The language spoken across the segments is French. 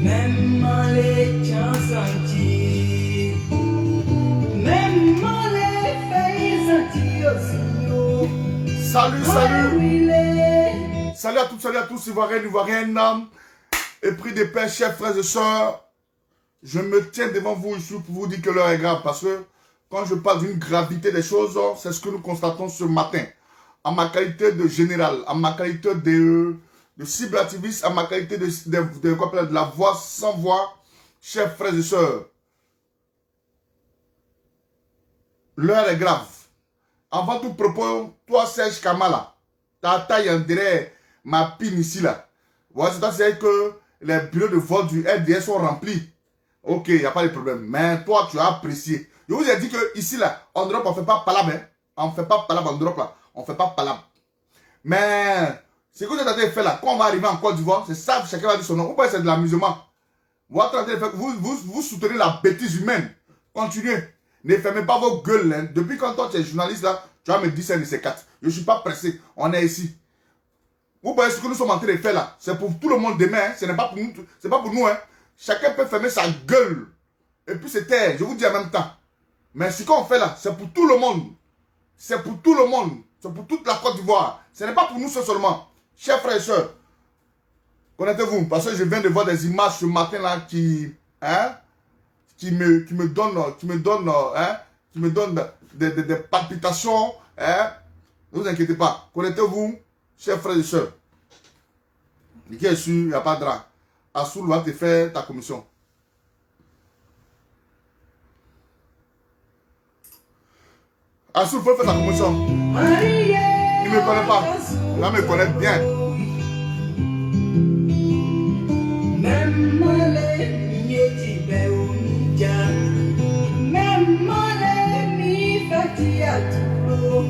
Même les chansanti, même les feuilles aussi. Salut, salut à tous, Ivoiriennes, épris des pères, chers frères et sœurs. Je me tiens devant vous ici pour vous dire que l'heure est grave, parce que quand je parle d'une gravité des choses, c'est ce que nous constatons ce matin. En ma qualité de général, en ma qualité de cyberactiviste, en ma qualité de la voix sans voix, chers frères et sœurs. L'heure est grave. Avant tout propos, toi Serge Kamala, ta taille en dirait ma pine ici là. Voilà, c'est-à-dire que les bureaux de vote du RDS sont remplis. Ok, il n'y a pas de problème. Mais toi, tu as apprécié. Je vous ai dit que ici là, en Europe, on ne fait pas palabre. Hein? On ne fait pas palabre en Europe là. On ne fait pas palabre. Mais ce que vous êtes en train de faire là, quand on va arriver en Côte d'Ivoire, c'est ça, chacun va dire son nom. Ou pas c'est de l'amusement. Vous soutenez la bêtise humaine. Continuez. Ne fermez pas vos gueules. Hein. Depuis quand toi tu es journaliste là, tu vas me dire ça de ces quatre. Je ne suis pas pressé. On est ici. Vous voyez ce que nous sommes en train de faire là. C'est pour tout le monde demain. Hein. Ce n'est pas pour nous. C'est pas pour nous. Hein. Chacun peut fermer sa gueule. Et puis c'est terre. Je vous dis en même temps. Mais ce qu'on fait là, c'est pour tout le monde. C'est pour tout le monde. C'est pour toute la Côte d'Ivoire. Ce n'est pas pour nous seulement. Chers frères et sœurs, connaissez-vous, parce que je viens de voir des images ce matin là qui me donnent des palpitations. Hein? Ne vous inquiétez pas. Connaissez-vous, chers frères et sœurs. Qui est sûr, il n'y a pas de drap. Assoul va te faire ta commission. Assoul faut faire ta commission. Il ne me connaît pas. Là, me connaît bien. Même les mieti beumja, même les mi fatiaturo,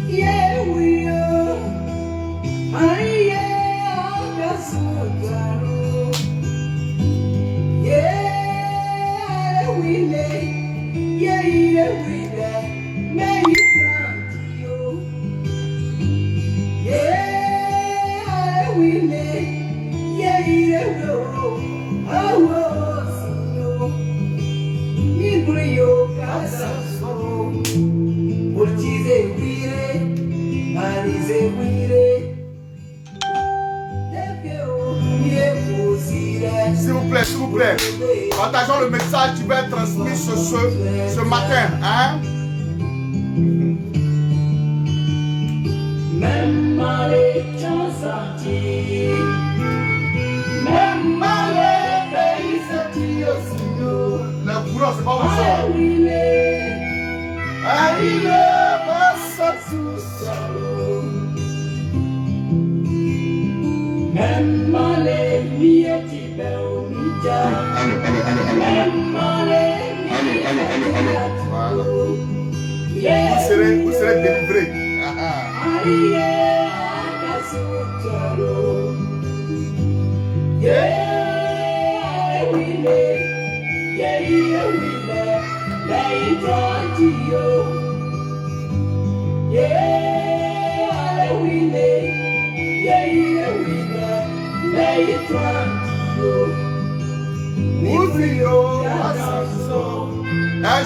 yewiyo, aye akasugaro, yewile, yewile, meitantio, yewile. S'il vous plaît, partageons le message qui va être transmis ce matin. Hein? Même les chansanti, même les pays aussi. Le boulot, c'est pas où ça. Même les mieti beumija, même les vous serez délivrés.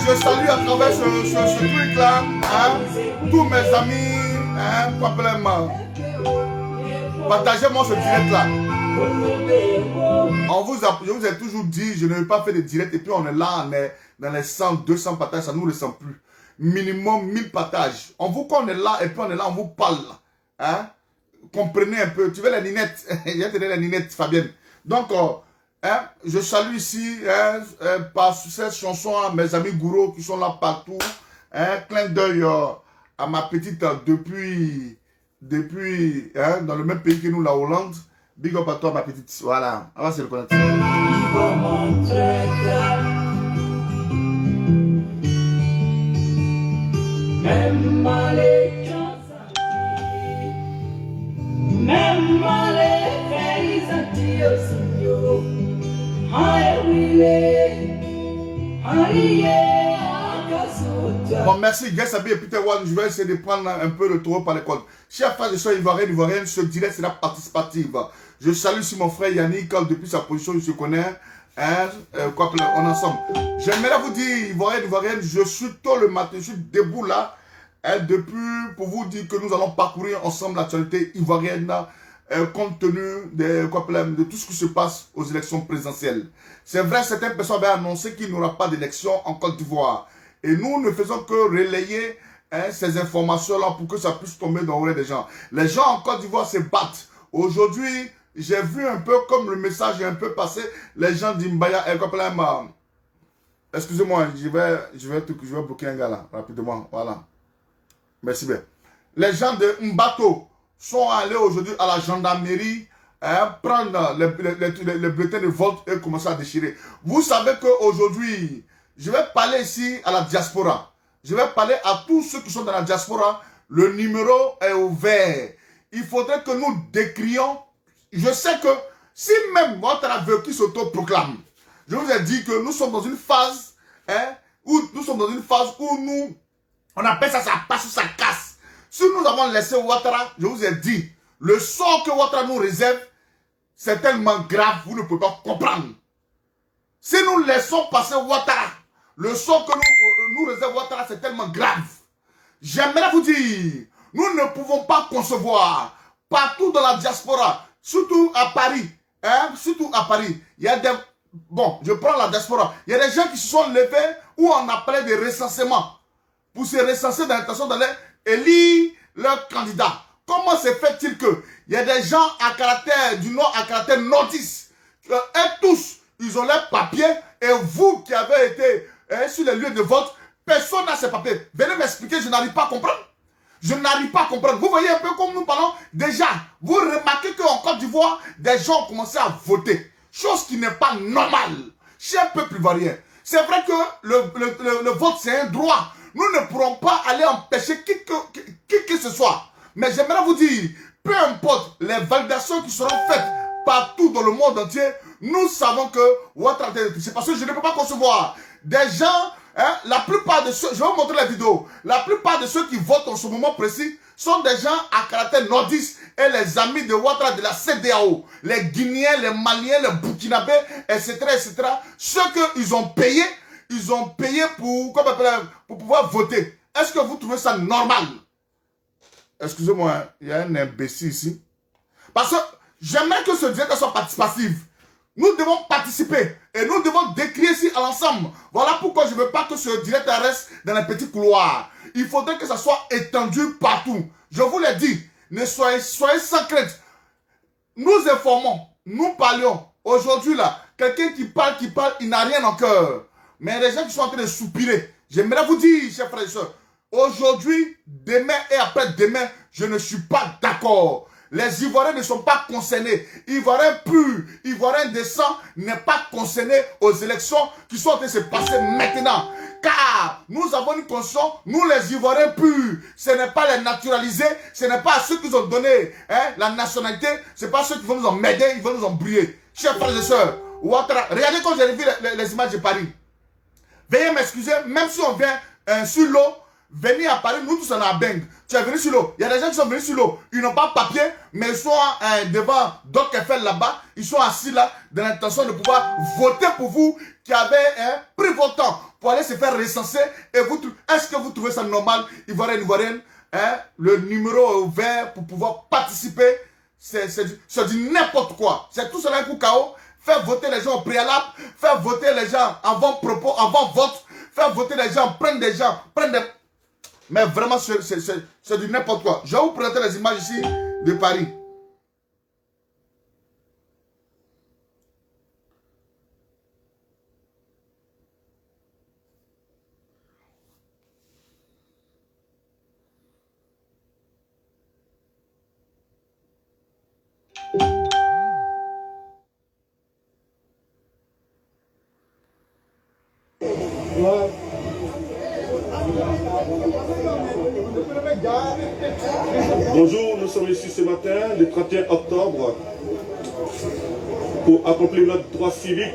Je salue à travers ce truc là, hein, tous mes amis, hein, complètement. Partagez-moi ce direct là. Je vous ai toujours dit, je ne vais pas faire de direct et puis on est là, on est dans les 100, 200 partages, ça ne nous ressemble plus. Minimum 1000 partages. On vous qu'on est là et puis on est là, on vous parle. Hein? Comprenez un peu. Tu veux la ninette? J'ai te donné la ninette, Fabienne. Donc, hein, je salue ici par cette chanson à mes amis gourous qui sont là partout. Un clin d'œil à ma petite depuis hein, dans le même pays que nous, la Hollande. Big up à toi, ma petite. Voilà, on va se reconnaître. Même les même les pays aussi. Bon, merci, Gassabi et Peter One. Je vais essayer de prendre un peu le taureau par les cordes. Chers frères et soeurs ivoiriennes, ce direct sera participatif. Je salue aussi mon frère Yannick, depuis sa position, je se connais. Hein, on est ensemble. J'aimerais vous dire, ivoirienne, je suis tôt le matin, je suis debout là, hein, depuis, pour vous dire que nous allons parcourir ensemble l'actualité ivoirienne, compte tenu de tout ce qui se passe aux élections présidentielles. C'est vrai, certaines personnes avaient annoncé qu'il n'y aura pas d'élection en Côte d'Ivoire. Et nous ne faisons que relayer ces informations-là pour que ça puisse tomber dans l'oreille des gens. Les gens en Côte d'Ivoire se battent. Aujourd'hui, j'ai vu un peu comme le message est un peu passé, les gens d'Imbaya, excusez-moi, je vais bloquer un gars là, rapidement, voilà. Merci bien. Les gens de Mbato sont allés aujourd'hui à la gendarmerie, prendre les bulletins de vote et commencer à déchirer. Vous savez qu'aujourd'hui, je vais parler ici à la diaspora. Je vais parler à tous ceux qui sont dans la diaspora. Le numéro est ouvert. Il faudrait que nous décrions. Je sais que si même votre aveu qui s'auto-proclame, je vous ai dit que nous sommes dans une phase, où on appelle ça passe ou ça casse. Si nous avons laissé Ouattara, je vous ai dit, le sort que Ouattara nous réserve, c'est tellement grave, vous ne pouvez pas comprendre. Si nous laissons passer Ouattara, le sort que nous réserve Ouattara, c'est tellement grave. J'aimerais vous dire, nous ne pouvons pas concevoir, partout dans la diaspora, surtout à Paris, il y a des... Bon, je prends la diaspora. Il y a des gens qui se sont levés où on appelait des recensements. Pour se recenser dans l'intention d'aller élire leur candidat. Comment se fait-il que il y a des gens à caractère du Nord, à caractère nordiste, et tous, ils ont leurs papiers, et vous qui avez été sur les lieux de vote, personne n'a ces papiers. Venez m'expliquer, je n'arrive pas à comprendre. Je n'arrive pas à comprendre. Vous voyez un peu comme nous parlons. Déjà, vous remarquez qu'en Côte d'Ivoire, des gens ont commencé à voter. Chose qui n'est pas normale. Cher peuple ivoirien. C'est vrai que le vote, c'est un droit. Nous ne pourrons pas aller empêcher qui que ce soit. Mais j'aimerais vous dire, peu importe les validations qui seront faites partout dans le monde entier, nous savons que Ouattara, c'est parce que je ne peux pas concevoir des gens. La plupart de ceux, je vais vous montrer la vidéo, la plupart de ceux qui votent en ce moment précis sont des gens à caractère nordiste et les amis de Ouattara de la CEDEAO, les Guinéens, les Maliens, les Burkinabés, etc., etc. Ceux qu'ils ont payé pour pouvoir voter. Est-ce que vous trouvez ça normal? Excusez-moi, il y a un imbécile ici. Parce que j'aimerais que ce direct soit participatif. Nous devons participer et nous devons décrire ici à l'ensemble. Voilà pourquoi je ne veux pas que ce direct reste dans les petits couloirs. Il faudrait que ça soit étendu partout. Je vous l'ai dit, ne soyez sans crainte. Nous informons, nous parlions. Aujourd'hui là, quelqu'un qui parle, il n'a rien en cœur. Mais les gens qui sont en train de soupirer, j'aimerais vous dire, chers frères et sœurs, aujourd'hui, demain et après-demain, je ne suis pas d'accord. Les Ivoiriens ne sont pas concernés. Ivoiriens purs, Ivoiriens décents n'est pas concerné aux élections qui sont en train de se passer maintenant. Car nous avons une conscience, nous les Ivoiriens purs, ce n'est pas les naturalisés, ce n'est pas ceux qui nous ont donné la nationalité, ce n'est pas ceux qui vont nous emmerder, ils vont nous embrouiller. Chers frères et sœurs, Ouattara, regardez quand j'ai vu les images de Paris. Veuillez m'excuser, même si on vient sur l'eau, venir à Paris, nous tous on a bang. Tu es venu sur l'eau. Il y a des gens qui sont venus sur l'eau. Ils n'ont pas de papier, mais ils sont devant Doc Eiffel là-bas. Ils sont assis là, dans l'intention de pouvoir voter pour vous qui avez pris votre temps pour aller se faire recenser. Et vous, est-ce que vous trouvez ça normal, Ivoirienne, le numéro est ouvert pour pouvoir participer. C'est du n'importe quoi. C'est tout cela un coup KO. Faire voter les gens au préalable, faire voter les gens avant propos, avant vote, faire voter les gens, prendre des gens, Mais vraiment, c'est du n'importe quoi. Je vais vous présenter les images ici de Paris. Bonjour, nous sommes ici ce matin, le 31 octobre, pour accomplir notre droit civique.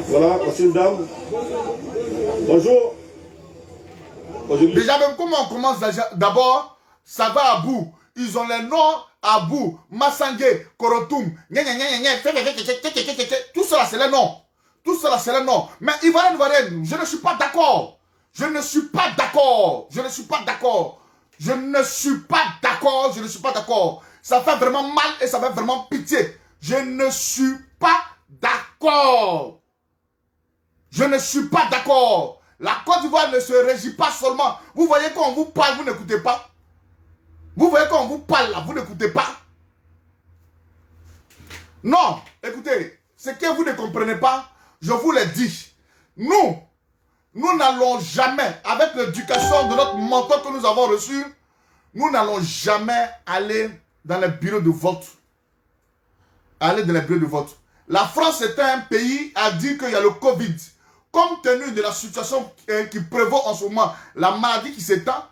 Voilà, voici une dame. Bonjour. Bonjour. Déjà, même comment on commence d'abord, ça va à bout. Ils ont les noms à bout. Massangé, Korotoum, tout cela, c'est les noms. Tout cela, c'est les noms. Mais Ivoirienne, je ne suis pas d'accord. Je ne suis pas d'accord. Je ne suis pas d'accord. Je ne suis pas d'accord. Je ne suis pas d'accord. Ça fait vraiment mal et ça fait vraiment pitié. Je ne suis pas d'accord. Je ne suis pas d'accord. La Côte d'Ivoire ne se régit pas seulement. Vous voyez quand on vous parle, vous n'écoutez pas. Vous voyez quand on vous parle là, vous n'écoutez pas. Non, écoutez, ce que vous ne comprenez pas, je vous le dis. Nous n'allons jamais, avec l'éducation de notre mentor que nous avons reçu, nous n'allons jamais aller dans les bureaux de vote. Aller dans les bureaux de vote. La France est un pays à dire qu'il y a le Covid. Compte tenu de la situation qui prévaut en ce moment, la maladie qui s'étend,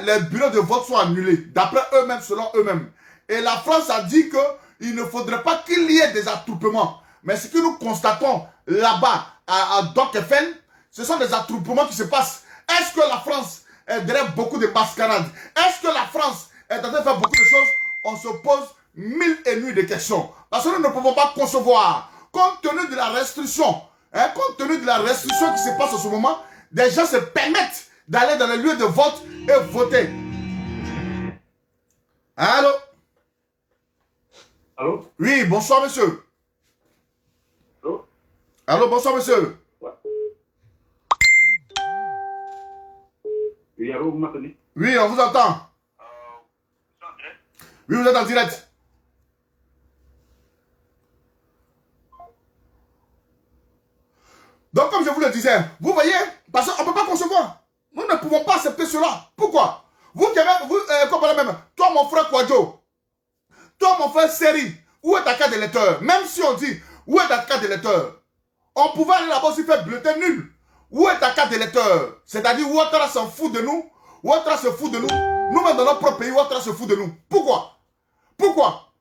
les bureaux de vote sont annulés, d'après eux-mêmes, selon eux-mêmes. Et la France a dit qu'il ne faudrait pas qu'il y ait des attroupements. Mais ce que nous constatons là-bas, à Dokefel, ce sont des attroupements qui se passent. Est-ce que la France est derrière beaucoup de mascarades? Est-ce que la France est en train de faire beaucoup de choses? On se pose 1001 de questions. Parce que nous ne pouvons pas concevoir, compte tenu de la restriction, compte tenu de la restriction qui se passe en ce moment, des gens se permettent d'aller dans les lieux de vote et voter. Allô? Allô? Oui, bonsoir monsieur. Allô? Allô, bonsoir monsieur. Ouais. Oui, allô, vous m'entendez? Oui, on vous entend. Oui, vous êtes en direct. Donc, comme je vous le disais, vous voyez, parce qu'on ne peut pas concevoir. Nous ne pouvons pas accepter cela. Pourquoi? Vous qui avez, même, toi mon frère Kwadjo, toi mon frère Seri, où est ta carte d'électeur? Même si on dit, où est ta carte d'électeur? On pouvait aller là-bas aussi faire bulletin nul. Où est ta carte d'électeur? C'est-à-dire, Ouattara s'en fout de nous. Ouattara se fout de nous. Nous-mêmes dans notre propre pays, Ouattara se fout de nous. Pourquoi? Pourquoi?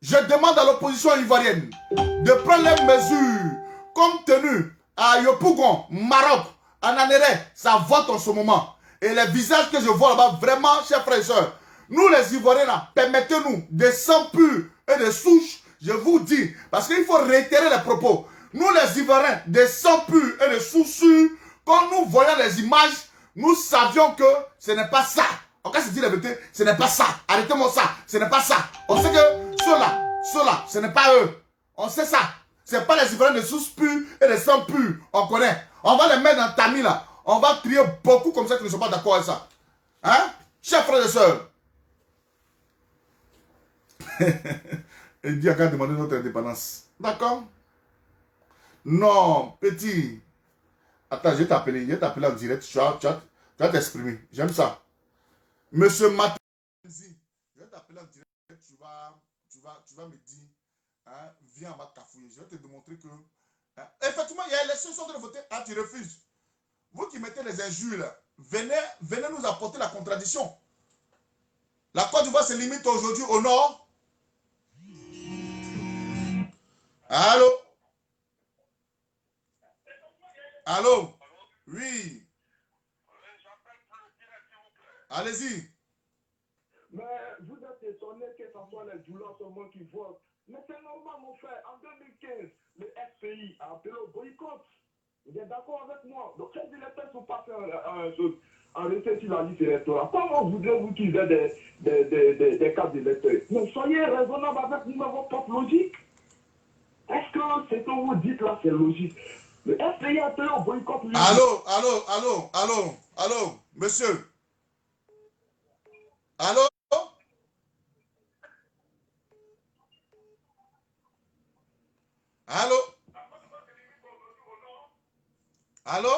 Je demande à l'opposition ivoirienne de prendre les mesures compte tenu à Yopougon, Maroc, à Nanéré, ça vote en ce moment. Et les visages que je vois là-bas, vraiment, chers frères et sœurs, nous les Ivoiriens là, permettez-nous des sangs purs et des souches, je vous dis, parce qu'il faut réitérer les propos. Nous les Ivoiriens, des sangs purs et des souches, quand nous voyons les images, nous savions que ce n'est pas ça. En cas, se dit la vérité, ce n'est pas ça. Arrêtez-moi ça, ce n'est pas ça. On sait que ceux-là, ce n'est pas eux. On sait ça. Ce n'est pas les Ivoiriens de sources pures et de sang purs. On connaît. On va les mettre dans tamis là. On va crier beaucoup comme ça qui ne sont pas d'accord avec ça. Hein? Chers frères et sœurs. Il dit à quand demander notre indépendance. D'accord? Non, petit. Attends, je vais t'appeler en direct. Tu vas t'exprimer. J'aime ça. Monsieur Matenzi, je vais t'appeler en direct. Tu vas me dire. Hein, viens, on va cafouiller. Je vais te démontrer que. Hein, effectivement, il y a l'élection sont de voter. Ah, tu refuses. Vous qui mettez les injures, là, venez nous apporter la contradiction. La Côte d'Ivoire se limite aujourd'hui au nord. Allô? Allô? Oui. Allez-y. Mais vous êtes étonné que ce soit les douleurs seulement qui votent. Mais c'est normal, mon frère. En 2015, le FPI a appelé au boycott. Vous êtes d'accord avec moi? Donc, les électeurs sont passés en recette sur la liste électorale. Comment voudrez-vous qu'ils aient des cartes d'électeurs? Mais soyez raisonnable avec votre propre logique. Est-ce que ce que vous dites là, c'est logique? Le FPI a appelé au boycott. Allô, monsieur. Allô? Allô? Allô?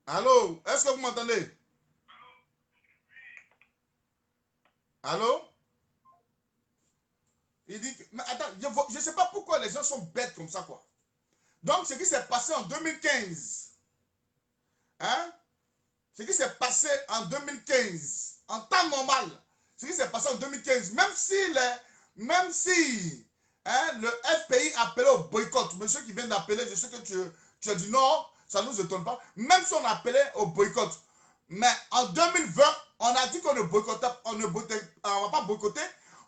Allô? Est-ce que vous m'entendez? Allô? Il dit que... Mais attends, je ne sais pas pourquoi les gens sont bêtes comme ça, quoi. Donc, ce qui s'est passé en 2015, hein? Ce qui s'est passé en 2015, en temps normal, ce qui s'est passé en 2015, même si hein, le FPI appelait au boycott. Monsieur qui vient d'appeler, je sais que tu as dit non, ça ne nous étonne pas. Même si on appelait au boycott. Mais en 2020, on a dit qu'on ne boycottait, on ne va pas boycotter.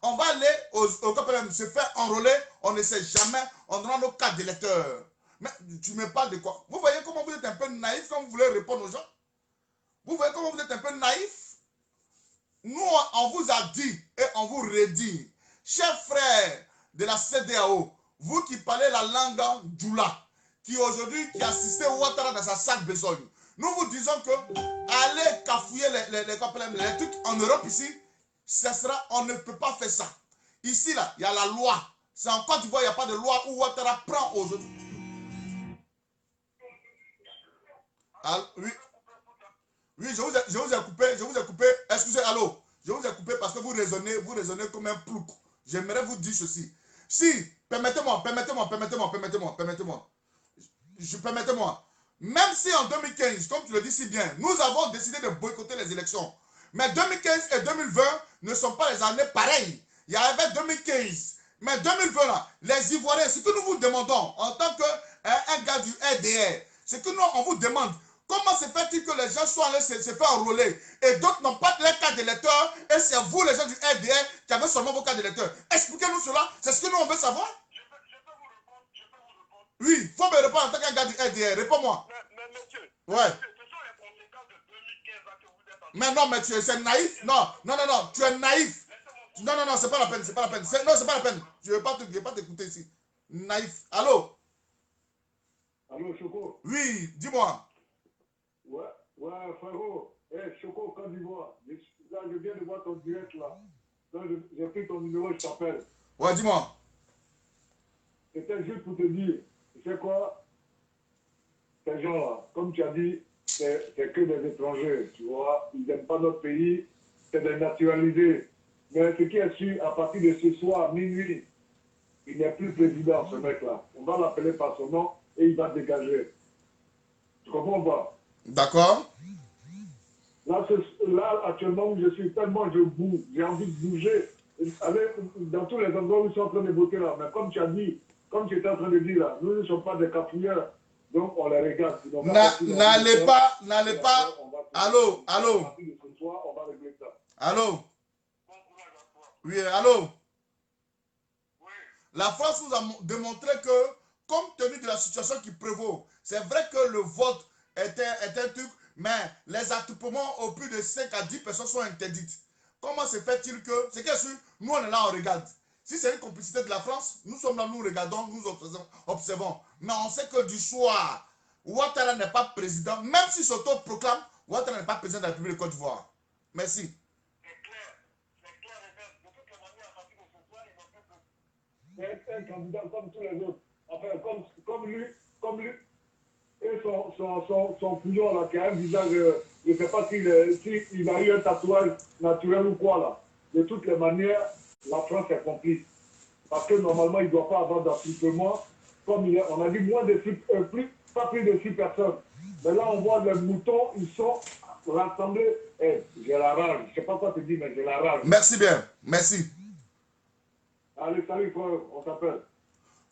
On va aller au se faire enrôler. On ne sait jamais. On aura nos cartes d'électeurs. Mais tu me parles de quoi? Vous voyez comment vous êtes un peu naïf quand vous voulez répondre aux gens? Vous voyez comment vous êtes un peu naïf? Nous, on vous a dit et on vous redit, chers frères de la CEDEAO, vous qui parlez la langue djoula, qui aujourd'hui qui assistez Ouattara dans sa salle besogne, nous vous disons que allez cafouiller les trucs en Europe ici, ça sera, on ne peut pas faire ça. Ici, là, il y a la loi. C'est en Côte d'Ivoire, il n'y a pas de loi où Ouattara prend aujourd'hui. Oui. Oui, je vous ai coupé, excusez, allô, je vous ai coupé parce que vous raisonnez comme un plouc. J'aimerais vous dire ceci. Si, permettez-moi. Même si en 2015, comme tu le dis si bien, nous avons décidé de boycotter les élections, mais 2015 et 2020 ne sont pas les années pareilles. Il y avait 2015, mais 2020, là, les Ivoiriens, ce que nous vous demandons en tant qu'un gars du RDR, c'est que nous, on vous demande, comment se fait-il que les gens soient allés se faire enrôler et d'autres n'ont pas les cartes d'électeurs et c'est vous, les gens du RDR, qui avez seulement vos cartes d'électeurs? Expliquez-nous cela, c'est ce que nous, on veut savoir. Je peux vous répondre. Oui, il faut me répondre en tant qu'un gars du RDR, réponds-moi. Mais monsieur, ouais. Ce sont les conséquences de 2015 là que vous êtes en train de... Mais non, mais c'est naïf. Non, tu es naïf. Non, c'est pas la peine, c'est pas la peine. Non, c'est pas la peine. Je ne vais pas t'écouter ici. Naïf. Allô? Allô, Choco? Oui, dis-moi. Ouais, frérot. Choco, Côte d'Ivoire. Là, je viens de voir ton direct là. Là, j'ai pris ton numéro, je t'appelle. Ouais, dis-moi. C'était juste pour te dire, tu sais quoi? Ces gens-là, comme tu as dit, c'est que des étrangers, tu vois. Ils n'aiment pas notre pays, c'est des naturalisés. Mais ce qui est sûr, à partir de ce soir, minuit, il n'est plus président, ce mec-là. On va l'appeler par son nom et il va dégager. Tu comprends pas? D'accord. Là, actuellement, où je suis tellement, je bouge, j'ai envie de bouger, aller dans tous les endroits où ils sont en train de voter là. Mais comme tu as dit, comme tu étais en train de dire là, nous ne sommes pas des cafouilleurs, donc on les regarde. N'allez pas. Allô? Allô? Oui, allô? La France nous a démontré que, compte tenu de la situation qui prévaut, c'est vrai que le vote était un truc, mais les attroupements au plus de 5 à 10 personnes sont interdites. Comment se fait-il que, c'est sûr, nous on est là, on regarde. Si c'est une complicité de la France, nous sommes là, nous regardons, nous observons. Mais on sait que du soir, Ouattara n'est pas président, même si s'auto-proclame, Ouattara n'est pas président de la République de Côte d'Ivoire. Merci. C'est un candidat comme tous les autres. Enfin, comme lui, et son couillon là, qui a un visage, je ne sais pas s'il a eu un tatouage naturel ou quoi là. De toutes les manières, la France est complice. Parce que normalement, il ne doit pas avoir d'affrontement. Comme on a dit, pas plus de 6 personnes. Mais là, on voit les moutons, ils sont rassemblés. J'ai la rage. Je ne sais pas quoi te dire, mais j'ai la rage. Merci bien. Merci. Allez, salut frère, on t'appelle.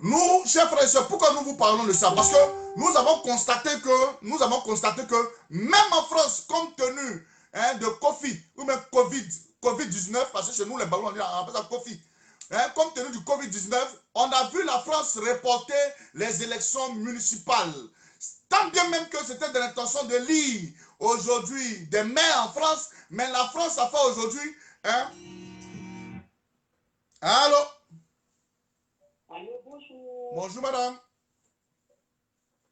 Nous, chers frères et sœurs, pourquoi nous vous parlons de ça? Parce que nous avons constaté que même en France, compte tenu de Covid, ou même Covid-19, parce que chez nous, les ballons, on appelle ça Covid, compte tenu du Covid-19, on a vu la France reporter les élections municipales. Tant bien même que c'était de l'intention de lire aujourd'hui des maires en France, mais la France a fait aujourd'hui... Allô? Allô, bonjour. Bonjour, madame.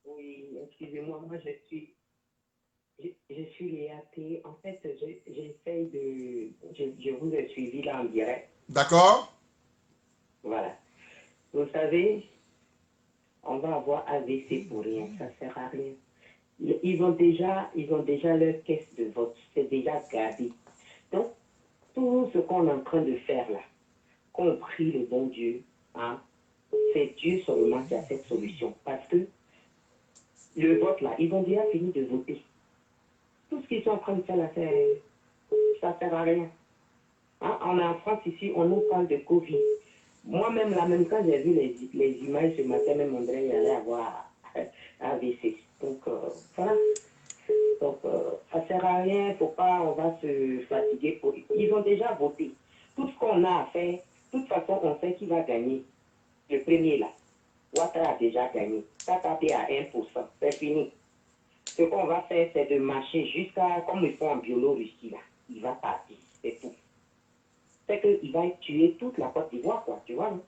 Oui, excusez-moi, moi je suis Léaté. En fait, j'essaye de... Je vous ai suivi là en direct. D'accord. Voilà. Vous savez, on va avoir AVC pour rien, ça sert à rien. Ils ont déjà leur caisse de vote, c'est déjà gardé. Donc, tout ce qu'on est en train de faire là, qu'on prie le bon Dieu, hein, c'est Dieu seulement qui a cette solution. Parce que le vote là, ils ont déjà fini de voter. Tout ce qu'ils sont en train de faire là, ça ne sert à rien. Hein, on est en France ici, on nous parle de Covid. Moi-même, là, même quand j'ai vu les images ce matin, même André, il allait avoir AVC. Donc, voilà. Donc, ça ne sert à rien, faut pas, on va se fatiguer. Ils ont déjà voté. Tout ce qu'on a à faire, de toute façon, on sait qui va gagner. Le premier, là. Ouattara a déjà gagné. Ça tapé à 1%. C'est fini. Ce qu'on va faire, c'est de marcher jusqu'à, comme ils font en Biélorussie, là. Il va partir, c'est tout. C'est qu'il va tuer toute la Côte d'Ivoire, quoi, tu vois, non?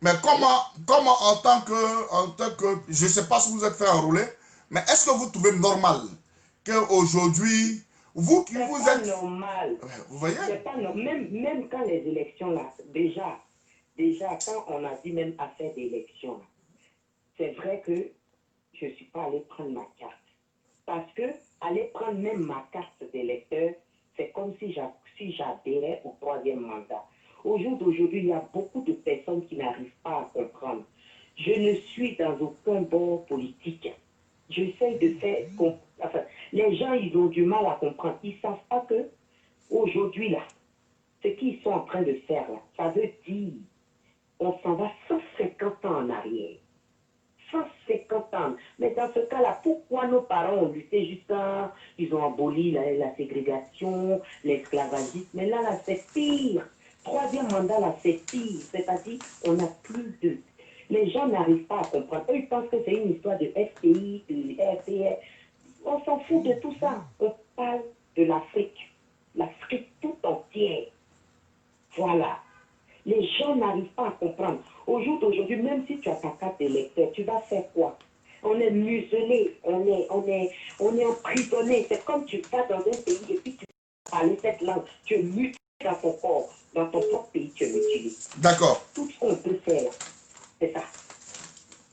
Mais comment en tant que, je ne sais pas si vous êtes fait enrôler, mais est-ce que vous trouvez normal qu'aujourd'hui, vous qui vous êtes... C'est pas normal. Vous voyez? C'est pas normal. Même quand les élections, là, déjà, quand on a dit même affaire d'élection, là, c'est vrai que je ne suis pas allée prendre ma carte. Parce que aller prendre même ma carte d'électeur, c'est comme si j'adhérais au 3e mandat. Au jour d'aujourd'hui, il y a beaucoup de personnes qui n'arrivent pas à comprendre. Je ne suis dans aucun bord politique. J'essaie de faire... Enfin, les gens, ils ont du mal à comprendre. Ils ne savent pas que aujourd'hui, là, ce qu'ils sont en train de faire, là, ça veut dire on s'en va 150 ans en arrière. 150 ans. Mais dans ce cas-là, pourquoi nos parents ont lutté jusqu'à... Ils ont aboli la ségrégation, l'esclavagisme. Mais là, c'est pire. 3e mandat, là, c'est pire. C'est-à-dire, on n'a plus de... Les gens n'arrivent pas à comprendre. Eux, ils pensent que c'est une histoire de FPI, de RPR. On s'en fout de tout ça. On parle de l'Afrique. L'Afrique tout entière. Voilà. Les gens n'arrivent pas à comprendre. Au jour d'aujourd'hui, même si tu as ta carte d'électeur, tu vas faire quoi? On est muselé, on est emprisonné. C'est comme tu vas dans un pays et puis tu parles cette langue. Tu es mutilé dans ton corps. Dans ton propre pays, tu es mutilé. D'accord. Tout ce qu'on peut faire, c'est ça.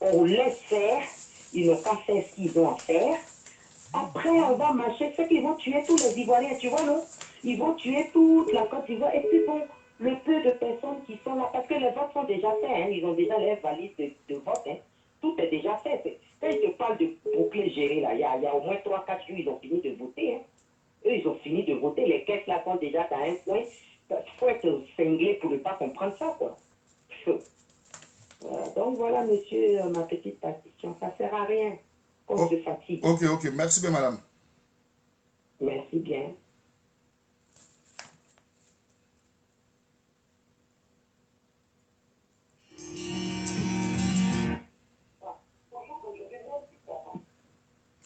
On laisse faire. Ils n'ont pas fait ce qu'ils ont à faire. Après, on va marcher. C'est qu'ils vont tuer tous les Ivoiriens, tu vois, non? Ils vont tuer toute la Côte d'Ivoire. Et puis bon, le peu de personnes qui sont là, parce que les votes sont déjà faits, hein, ils ont déjà leur valise de vote, hein, tout est déjà fait. Quand ils te parlent de bouclier géré, là, il y a au moins 3-4 jours, ils ont fini de voter. Hein. Eux, ils ont fini de voter, les caisses là sont déjà dans un coin. Il faut être cinglé pour ne pas comprendre ça, quoi. Donc voilà, monsieur, ma petite partition, ça ne sert à rien qu'on se fatigue. Ok, merci bien, madame. Merci bien.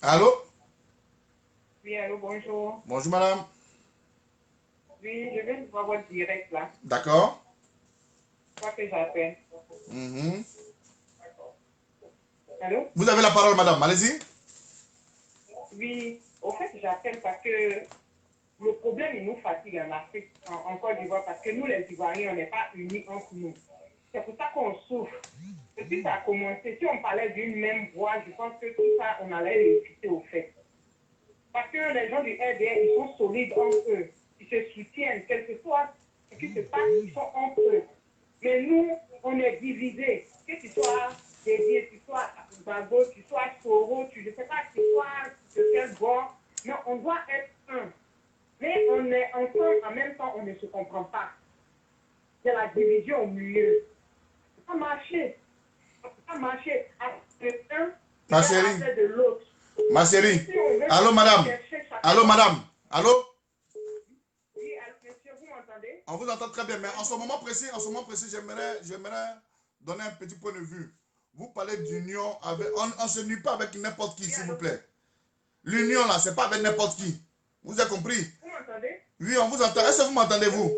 Allô? Oui, allô, bonjour. Bonjour, madame. Oui, je viens de voir votre direct là. D'accord. Je crois que j'appelle. Allô? Vous avez la parole, madame. Allez-y. Oui, au fait, j'appelle parce que le problème, il nous fatigue en Afrique, en Côte d'Ivoire, parce que nous, les Ivoiriens, on n'est pas unis entre nous. C'est pour ça qu'on souffre. Depuis que ça a commencé, si on parlait d'une même voix, je pense que tout ça, on allait l'éviter au fait. Parce que les gens du RDR, ils sont solides entre eux. Ils se soutiennent, quel que soit ce qui se passe, ils sont entre eux. Mais nous, on est divisés. Que tu sois Dédié, tu sois Bago, tu sois Soro, tu ne sais pas, tu sois de quel bord. Mais on doit être un. Mais on est ensemble, en même temps, on ne se comprend pas. Il y a la division au milieu. Ça peut pas marcher. Ça peut pas marcher. Avec un, Ma chérie. de l'autre. Ma chérie. Allô, madame. Allô, madame. Allô? Oui, monsieur, vous m'entendez? On vous entend très bien, mais en ce moment précis, j'aimerais donner un petit point de vue. Vous parlez d'union avec... On ne se nuit pas avec n'importe qui, s'il vous plaît. L'union, là, c'est pas avec n'importe qui. Vous avez compris? Vous m'entendez? Oui, on vous entend. Est-ce que vous m'entendez, vous?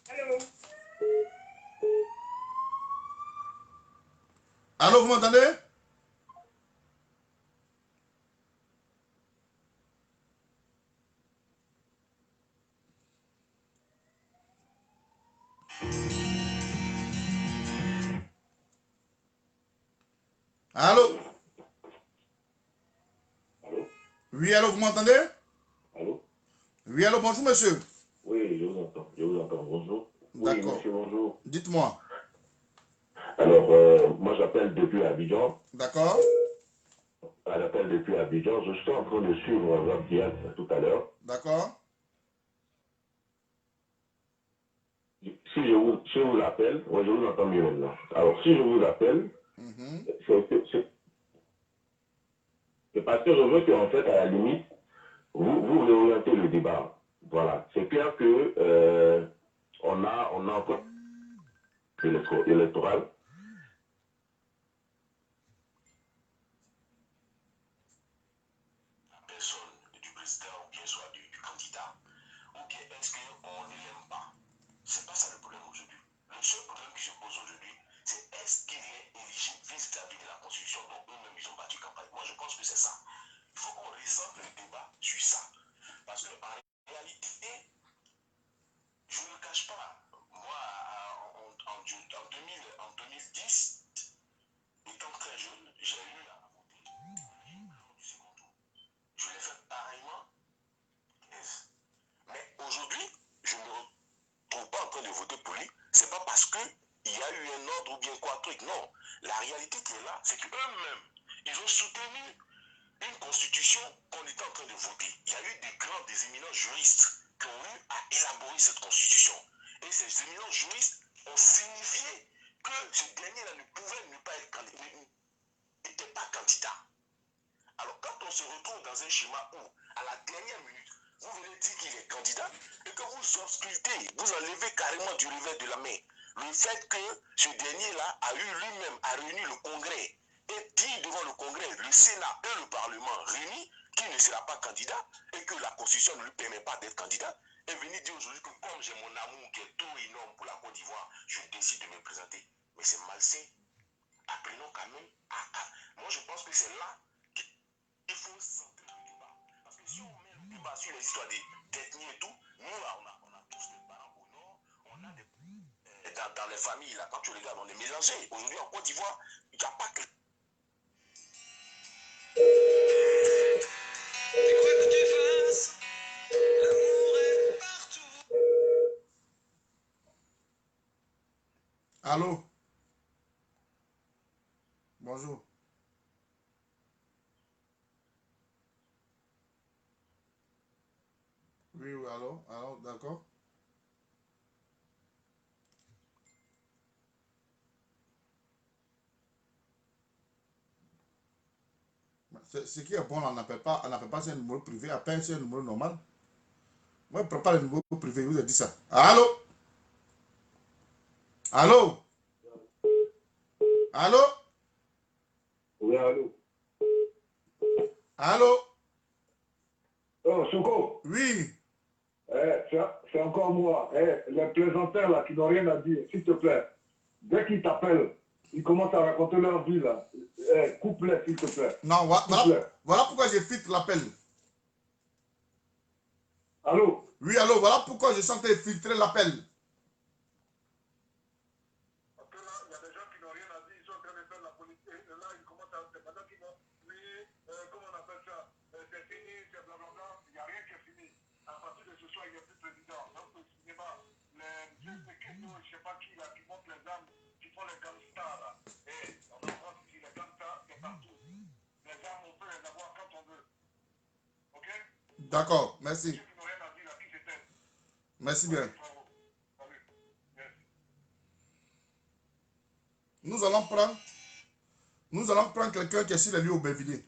Allô? Allô, vous m'entendez? Allô? Allô? Oui, allô, vous m'entendez? Allô? Oui, allô, bonjour, monsieur. Oui, je vous entends. Bonjour. Oui, D'accord. monsieur, bonjour. Dites-moi. Alors, moi, j'appelle depuis Abidjan. D'accord. J'appelle depuis Abidjan. Je suis en train de suivre votre direct tout à l'heure. D'accord. Si je vous appelle, moi je vous entends mieux maintenant. Alors, si je vous appelle, c'est parce que je veux qu'en fait, à la limite, vous réorientez le débat. Voilà. C'est clair que on a encore électoral. La personne du président ou bien soit du candidat, ou bien est-ce qu'on ne l'aime pas? C'est pas ça le problème aujourd'hui. Le seul problème qui se pose aujourd'hui, c'est est-ce qu'il est éligible vis-à-vis de la Constitution dont eux-mêmes ils ont battu campagne. Moi je pense que c'est ça. Il faut qu'on recentre le débat sur ça. Parce qu'en réalité, je ne le cache pas, moi en 2010, étant très jeune, j'ai eu à voter du second tour. Je l'ai fait pareillement. Mais aujourd'hui, je ne me retrouve pas en train de voter pour lui. C'est pas parce qu'il y a eu un ordre ou bien quoi truc. Non. La réalité qui est là, c'est qu'eux-mêmes, ils ont soutenu une constitution qu'on était en train de voter. Il y a eu des grands, des éminents juristes qui ont eu à élaborer cette constitution. Et ces éminents juristes ont signifié que ce dernier-là ne pouvait ne pas être candidat, n'était pas candidat. Alors quand on se retrouve dans un schéma où, à la dernière minute, vous venez dire qu'il est candidat et que vous auscultez, vous enlevez carrément du revers de la main le fait que ce dernier-là a eu lui-même, a réuni le Congrès et dit devant le Congrès, le Sénat et le Parlement réunis qu'il ne sera pas candidat et que la Constitution ne lui permet pas d'être candidat, est venu dire aujourd'hui que comme j'ai mon amour qui est tout énorme pour la Côte d'Ivoire, je décide de me présenter. Mais c'est malsain. Apprenons quand même moi je pense que c'est là qu'il faut centrer le débat. Parce que si on met le débat sur les histoires d'ethnie et tout, nous là, on a tous des parents au nord, on a des... Dans les familles, là, quand tu regardes, on est mélangé. Aujourd'hui, en Côte d'Ivoire, il n'y a pas que... Mais quoi que tu fasses, l'amour est partout. Allô? Bonjour. Oui, oui, allô? Allô, d'accord? Ce qui est bon, on n'appelle pas c'est un numéro privé, appelle c'est un numéro normal. Moi, je ne prends pas le numéro privé, je vous ai dit ça. Allô? Allô? Allô? Oui, allô. Allô? Oh, Soko. Oui. C'est encore moi. Les plaisantins là qui n'ont rien à dire, s'il te plaît. Dès qu'ils t'appellent, ils commencent à raconter leur vie là. Coupe-les, s'il te plaît. Non, voilà pourquoi je filtre l'appel. Allô? Oui, allô, voilà pourquoi je sentais filtrer l'appel. Parce que là, il y a des gens qui n'ont rien à dire, ils sont en train de faire la politique. Et là, ils commencent à... C'est pendant qu'ils vont... Oui, comment on appelle ça? C'est fini, c'est blablabla. Il n'y a rien qui est fini. À partir de ce soir, il n'y a plus de président. Donc, le cinéma, les vieux Keto, je ne sais pas qui, là, qui montent les armes, qui font les gangsters, là. Et on en voit ici, les gangsters, c'est partout. Les armes, on peut les avoir quand on veut. OK? D'accord, merci. Ceux qui n'ont rien à dire, là, qui s'éteignent. Merci bien. Bravo. Salut. Merci. Nous allons prendre quelqu'un qui est sur les lieux au Aubervilliers.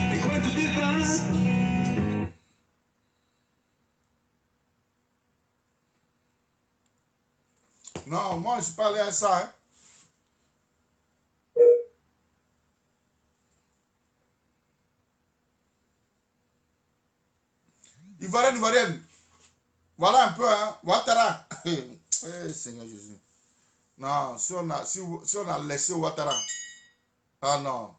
Mais quoi que tu fasses, Non, moi, je ne suis pas allé à ça. Hein. Ivoirienne. Voilà un peu, hein. Ouattara. Seigneur Jésus. Non, si on a laissé Ouattara. Ah non.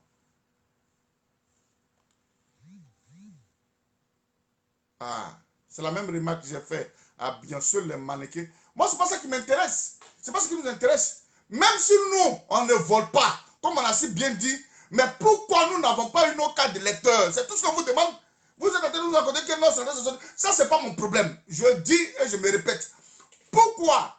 Ah, c'est la même remarque que j'ai fait à bien sûr les mannequins. Moi, c'est pas ça qui m'intéresse. C'est pas ce qui nous intéresse. Même si nous, on ne vole pas, comme on a si bien dit, mais pourquoi nous n'avons pas une autre carte d'électeur? C'est tout ce qu'on vous demande. Vous êtes en train de nous raconter que non, ça, c'est pas mon problème. Je dis et je me répète. Pourquoi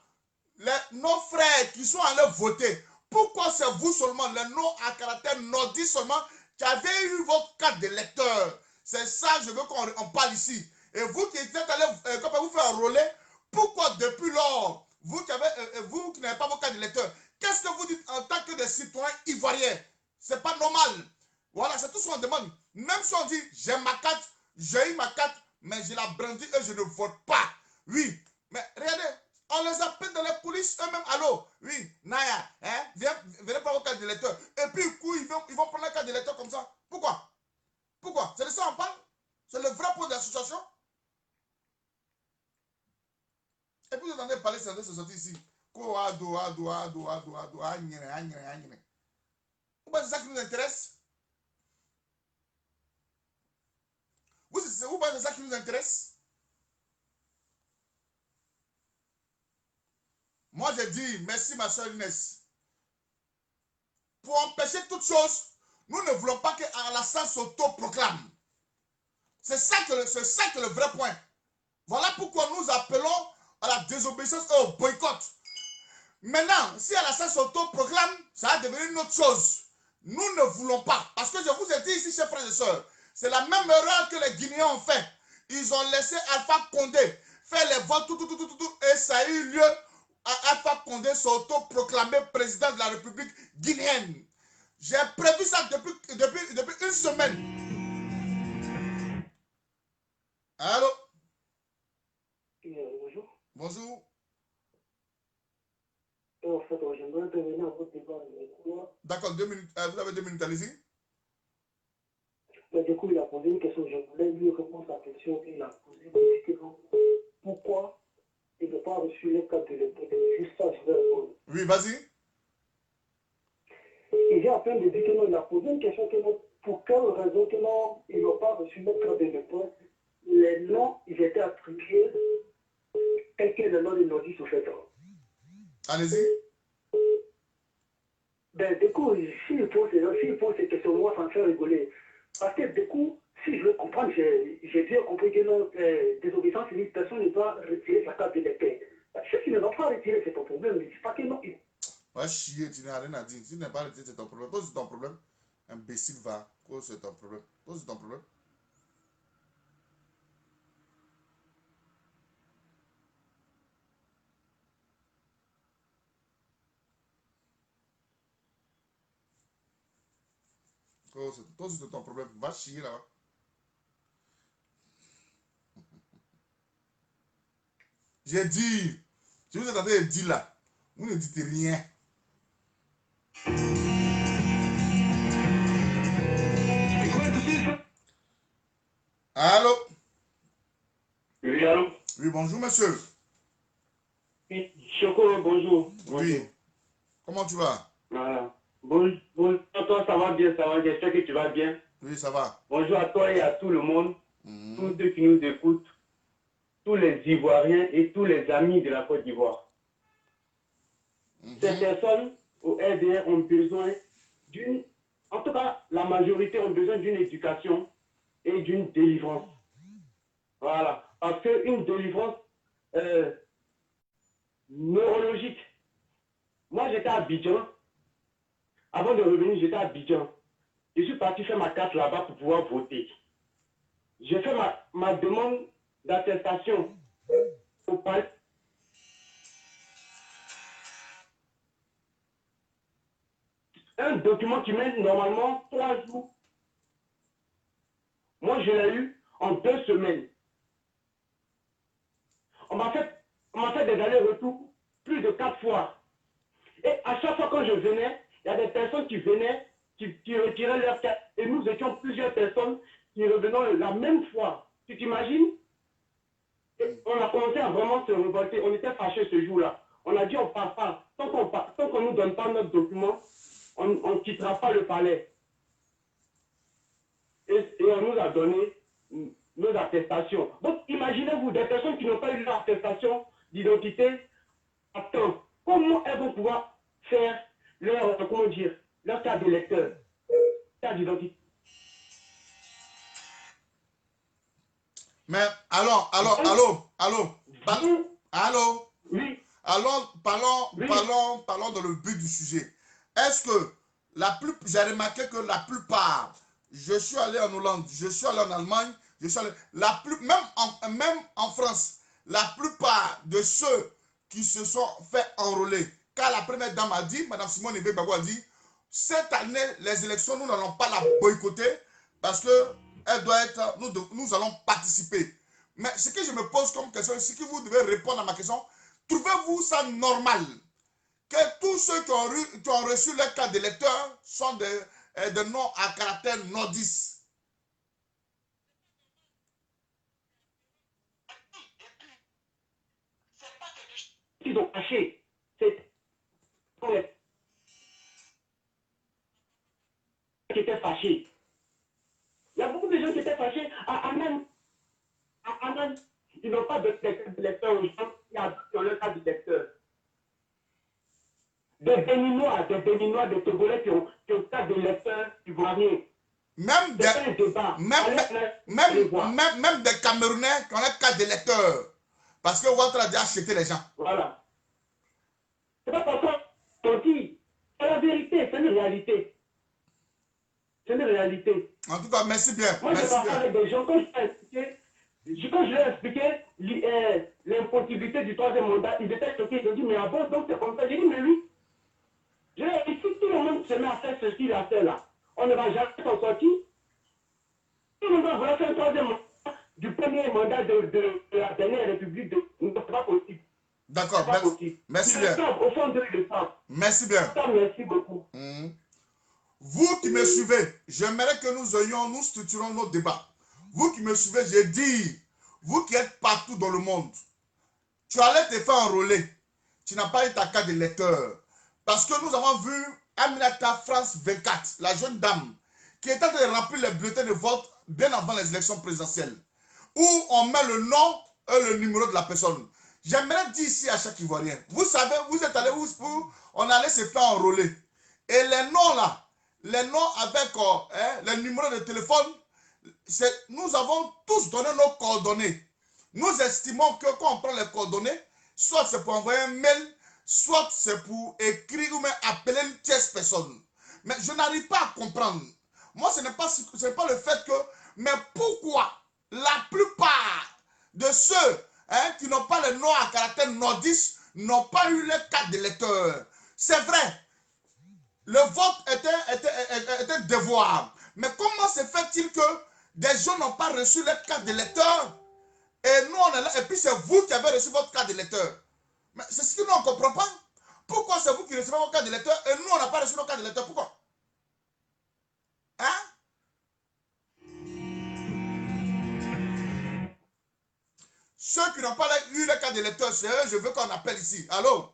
nos frères qui sont allés voter, pourquoi c'est vous seulement, les noms à caractère nordique seulement, qui avez eu votre carte d'électeur? C'est ça que je veux qu'on parle ici. Et vous qui êtes allés, comment vous faire enrôler, pourquoi depuis lors, vous qui n'avez pas vos cartes d'électeur, qu'est-ce que vous dites en tant que des citoyens ivoiriens? C'est pas normal. Voilà, c'est tout ce qu'on demande. Même si on dit, j'ai ma carte, j'ai eu ma carte, mais je la brandis et je ne vote pas. Oui, mais regardez, on les appelle dans les coulisses eux-mêmes. Allô, oui, Naya, hein, venez prendre vos cartes d'électeur. Et puis, ils vont prendre la carte d'électeur comme ça. Pourquoi? Pourquoi? C'est de ça qu'on parle? C'est le vrai point de l'association? Et puis, vous entendez parler, c'est sorti ici. C'est ça qui nous intéresse. Vous pensez ça qui nous intéresse? Moi, je dis merci, ma soeur Inès. Pour empêcher toute chose, nous ne voulons pas qu'Alassane s'auto-proclame. C'est ça que le vrai point. Voilà pourquoi nous appelons à la désobéissance et au boycott. Maintenant, si Alassane s'auto-proclame, ça va devenir une autre chose. Nous ne voulons pas. Parce que je vous ai dit ici, chers frères et sœurs, c'est la même erreur que les Guinéens ont fait. Ils ont laissé Alpha Condé faire les votes, et ça a eu lieu à Alpha Condé s'auto-proclamer président de la République guinéenne. J'ai prévu ça depuis une semaine. Allô? Bonjour. Bonjour. En fait, j'aimerais intervenir à votre débat. D'accord, 2 minutes. Vous avez 2 minutes, allez-y. Du coup, il a posé une question. Je voulais lui répondre à la question qu'il a posée. Pourquoi il n'a pas reçu les cartes de l'époque? Juste ça, je vais répondre. Oui, vas-y. Il est en train de dire que non, il a posé une question que non, pour quelle raison que non, il n'a pas reçu les cartes de l'époque. Les noms, ils étaient attribués tel que le nom de Nordis au fait. Allez-y. Ben, du coup, s'il pose ces questions, moi, ça me fait rigoler. Parce que, du coup, si je veux comprendre, j'ai bien compris que non, désobéissance civile, personne ne doit retirer sa carte d'électeur. Ceux qui ne l'ont pas retiré, c'est ton problème. Ne dis pas que non. Va chier, tu n'as rien à dire. Si tu n'as pas retiré, c'est ton problème. Pose ton problème. Imbécile, va. Pose ton problème. Pose ton problème. Pose ton problème. Va chier là-bas. J'ai dit. Si vous êtes en train de dire là, vous ne dites rien. Allô? Oui, allô? Oui, bonjour, monsieur. Oui, Choco, bonjour. Oui. Comment tu vas? Voilà. Bonjour, toi, ça va bien, ça va. J'espère que tu vas bien. Oui, ça va. Bonjour à toi et à tout le monde, tous ceux qui nous écoutent, tous les Ivoiriens et tous les amis de la Côte d'Ivoire. Ces personnes au RDR ont besoin d'une, en tout cas, la majorité ont besoin d'une éducation et d'une délivrance. Voilà. Parce qu'une délivrance neurologique. Moi, j'étais à Abidjan. Avant de revenir, j'étais à Abidjan. Je suis parti faire ma carte là-bas pour pouvoir voter. J'ai fait ma demande d'attestation au palais. Un document qui met normalement 3 jours. Moi, je l'ai eu en 2 semaines. On m'a fait des allers-retours plus de 4 fois. Et à chaque fois quand je venais, il y a des personnes qui venaient, qui retiraient leur carte. Et nous étions plusieurs personnes qui revenaient la même fois. Tu t'imagines? On a commencé à vraiment se révolter. On était fâchés ce jour-là. On a dit on ne part pas. Tant qu'on ne nous donne pas notre document, on ne quittera pas le palais. Et on nous a donné nos attestations. Donc imaginez-vous des personnes qui n'ont pas eu leur attestation d'identité. Attends, comment elles vont pouvoir faire leur carte d'électeur, carte d'identité? Mais alors, allô. Oui. Alors, Oui. parlons dans le but du sujet. Est-ce que j'ai remarqué que la plupart, je suis allé en Hollande, je suis allé en Allemagne, même en France, la plupart de ceux qui se sont fait enrôler, car la première dame a dit, Mme Simone Veil-Bagbo a dit, cette année, les élections, nous n'allons pas la boycotter parce que elle doit être, nous allons participer. Mais ce que je me pose comme question, c'est que vous devez répondre à ma question. Trouvez-vous ça normal que tous ceux qui ont reçu leur carte d'électeur sont des noms à caractère nordiste? Ils ont caché. C'est qui étaient fâchés. Il y a beaucoup de gens qui étaient fâchés. À Amen, ils n'ont pas de d'électeurs aux gens qui ont leur carte d'électeur. Des Béninois, des Togolais qui ont carte d'électeur ivoirien. Même des Camerounais qui ont leur carte d'électeur. Parce que Ouattara a déjà acheté les gens. Voilà. C'est pas parce qu'on dit. C'est la vérité, c'est une réalité. C'est une réalité. En tout cas, merci bien. Moi, je parle avec des gens, quand je leur ai expliqué l'impossibilité du troisième mandat, ils étaient choqués. Ils ont dit, mais ah bon, donc c'est comme ça. J'ai dit, mais oui. Je leur ai dit, si tout le monde se met à faire ce qu'il a fait là, on ne va jamais s'en sortir. Tout le monde va vouloir faire un troisième mandat du premier mandat de la dernière République. Ce n'est pas possible. D'accord, merci bien. Au fond de l'État. Merci bien. Merci beaucoup. Vous qui me suivez, j'aimerais que nous structurons nos débats. Vous qui me suivez, j'ai dit, vous qui êtes partout dans le monde, tu allais te faire enrôler. Tu n'as pas eu ta carte d'électeur. Parce que nous avons vu Aminata France 24, la jeune dame, qui est en train de remplir les bulletins de vote bien avant les élections présidentielles, où on met le nom et le numéro de la personne. J'aimerais dire ici à chaque Ivoirien, vous savez, vous êtes allé où on allait se faire enrôler. Et les noms là, les noms avec les numéros de téléphone, nous avons tous donné nos coordonnées. Nous estimons que quand on prend les coordonnées, soit c'est pour envoyer un mail, soit c'est pour écrire ou même appeler une tierce personne. Mais je n'arrive pas à comprendre. Moi, ce n'est pas le fait que, mais pourquoi la plupart de ceux qui n'ont pas le nom à caractère nordiste n'ont pas eu leur carte d'électeur? C'est vrai, le vote était dévouable. Mais comment se fait-il que des gens n'ont pas reçu leur carte d'électeur et nous on est là, et puis c'est vous qui avez reçu votre carte d'électeur? Mais c'est ce que nous on ne comprend pas. Pourquoi c'est vous qui recevez votre carte d'électeur et nous on n'a pas reçu notre carte d'électeur? Pourquoi? Hein? Ceux qui n'ont pas eu leur carte d'électeur, c'est eux, je veux qu'on appelle ici. Allô?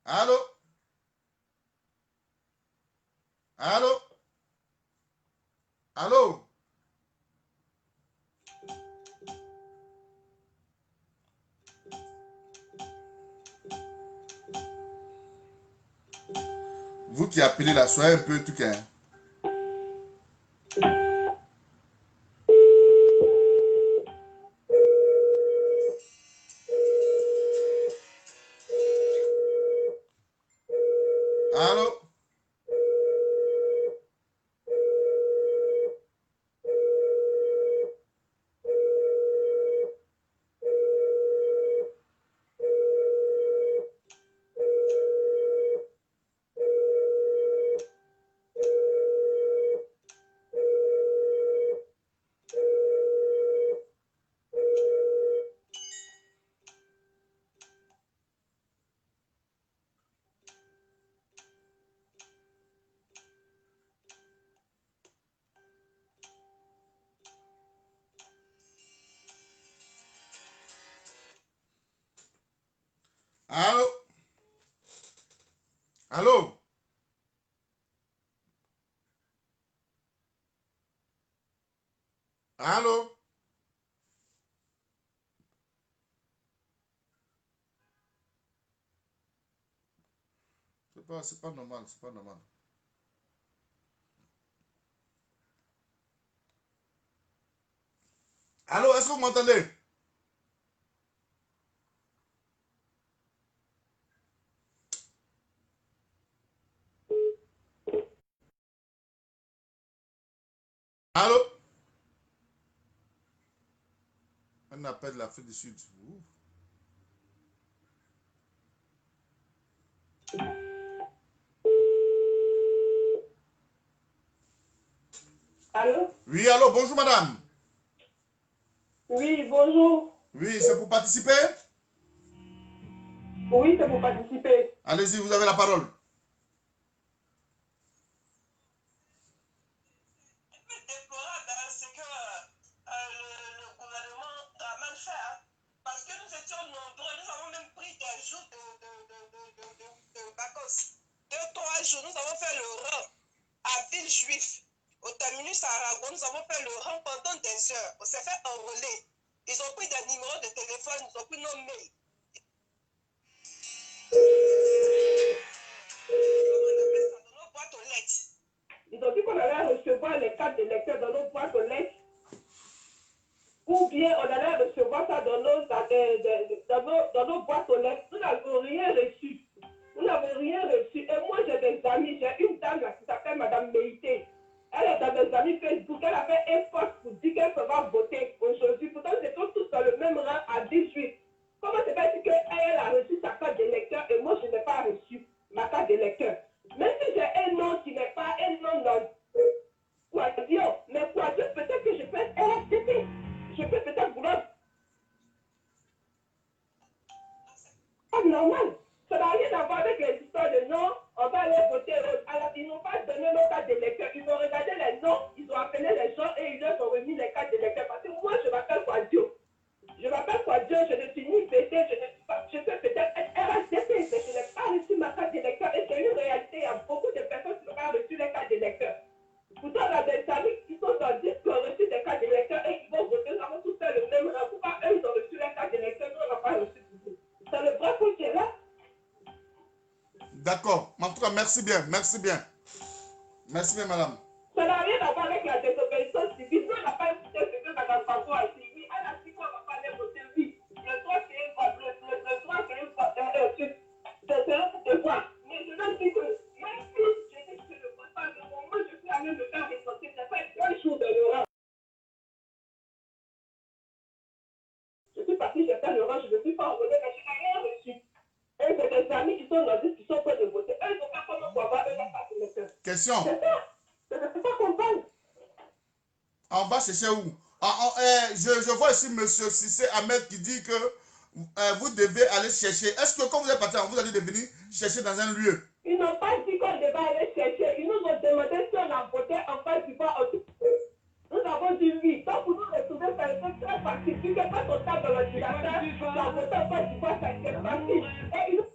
Allô? Allô? Allô? Vous qui appelez là, soyez un peu tout cas. Allô? Allô? Allô? Allô? C'est pas normal, c'est pas normal. Allô, est-ce que vous m'entendez? Allô? Un appel de l'Afrique du Sud. Ouh. Allô? Oui, allô, bonjour madame. Oui, bonjour. Oui, c'est pour participer? Oui, c'est pour participer. Allez-y, vous avez la parole. C'est que le gouvernement a mal fait, hein, parce que nous étions nombreux, nous avons même pris des jours de vacances. 2-3 jours, nous avons fait le rang à Villejuif, au terminus Aragon, nous avons fait le rang pendant des heures. On s'est fait enrôler. Ils ont pris des numéros de téléphone, ils ont pris nos mails. Comment on appelle ça? Dans nos boîtes aux lettres. Ils ont dit qu'on allait recevoir les cartes de lecteurs dans nos boîtes aux lettres. Ou bien on allait recevoir ça dans nos boîtes aux lettres. Nous n'avons rien reçu. Nous n'avons rien reçu. Et moi, j'ai des amis. J'ai une dame là qui s'appelle Madame Meïté. Elle est dans mes amis Facebook. Elle a fait un post pour dire qu'elle va voter aujourd'hui. Pourtant, nous étions tous dans le même rang à 18. Comment c'est fait qu'elle a reçu sa carte d'électeur et moi, je n'ai pas reçu ma carte d'électeur? Même si j'ai un nom qui n'est pas un nom dans Quadrio, mais Quadrio, peut-être que je peux être RSTP. Je peux peut-être vouloir. Pas normal. Ça n'a rien à voir avec les histoires de non, on va aller voter. Alors, ils n'ont pas donné nos cartes d'électeurs. Ils ont regardé les noms, ils ont appelé les gens et ils leur ont remis les cartes d'électeurs. Parce que moi, je m'appelle Quadio. Je m'appelle Quadio, je ne suis ni BT, je peux peut-être être RSDP, mais je n'ai pas reçu ma carte d'électeur. Et c'est une réalité, il y a beaucoup de personnes qui n'ont pas reçu les cartes d'électeurs. Pourtant, on a des amis qui sont dans 10 qui ont reçu des cartes d'électeurs et qui vont voter. Nous avons tous fait le même rang. Pourquoi eux, ils ont reçu les cartes d'électeurs, nous, on n'a pas reçu. C'est le vrai point qui est là. D'accord. En tout cas, merci bien. Merci bien. Merci bien, madame. Ça n'a rien à voir avec la désobéissance civile. Nous, on n'a pas écouté ce que Mme Pabou a dit. Oui, elle a dit qu'on ne va pas aller voter. Oui, le droit, c'est une voix. Le droit, c'est une voix. C'est un devoir. Mais je leur dis que même si je dis que je ne vote pas, le moment où je suis allée me faire récolter, c'est pas 2 jours de l'orage. Je suis partie, j'ai fait l'orage, je ne suis pas enrôlée, mais je n'ai rien reçu. Et c'est des amis qui sont dans 10 qui sont prêts de voter. Eux, ils n'ont pas comment pour avoir eux la carte d'électeur. Question. C'est ça. Je ne peux pas comprendre. En bas, c'est chez où? Je vois ici M. Sissé Ahmed qui dit que vous devez aller chercher. Est-ce que quand vous êtes parti, vous allez venir chercher dans un lieu? Ils n'ont pas dit qu'on devait aller chercher. Ils nous ont demandé si on a voté en face du vote. Nous avons dit oui. Donc, pour nous retrouver, ça a été très facile. Puisque quand on tape dans l'ordinateur, tu as voté en face du vote, ça a été facile. Et ils nous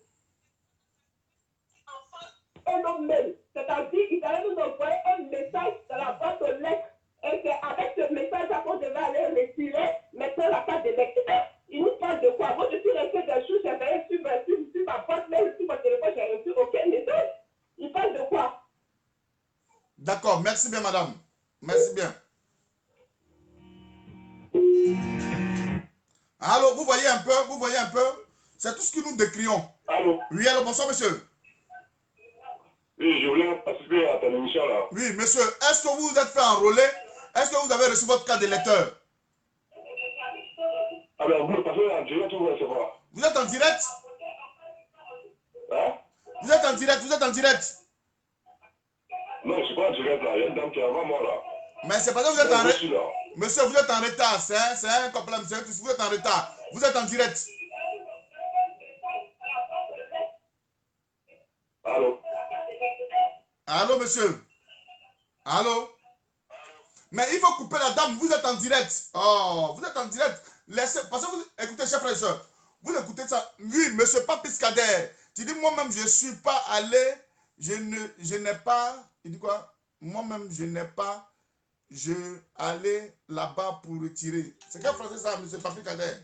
un mail. C'est-à-dire qu'ils allaient nous envoyer un message dans la boîte aux lettres. Et qu'avec ce message-là, on devait aller retirer maintenant la carte d'électeur. Ils nous parlent de quoi? Moi, je suis resté des jours, j'avais reçu ma boîte mail, sur mon téléphone, j'ai reçu aucun message. Ils parlent de quoi? D'accord, merci bien, madame. Merci bien. Allô, vous voyez un peu, c'est tout ce que nous décrions. Allô? Oui, allô, bonsoir, monsieur. Oui, je voulais participer à ta émission là. Oui, monsieur, est-ce que vous vous êtes fait enrôler? Est-ce que vous avez reçu votre carte d'électeur? Alors, vous passez en direct ou vous recevoir? Vous êtes en direct? Hein? Vous êtes en direct. Non, je ne suis pas en direct là. Il y a une dame qui est avant moi là. Mais c'est parce que vous êtes en retard. Monsieur, vous êtes en retard. C'est un complément. Vous êtes en retard. Vous êtes en direct. Allô? Allô, monsieur? Allô? Mais il faut couper la dame. Vous êtes en direct. Oh, vous êtes en direct. Laissez. Parce que vous écoutez, chers frères et sœurs. Vous écoutez ça. Oui, monsieur Papis Kader. Tu dis, moi-même, je ne suis pas allé. Je n'ai pas. Il dit quoi? Moi-même, je n'ai pas. Je allais là-bas pour retirer. C'est quel français ça, monsieur Papis Kader?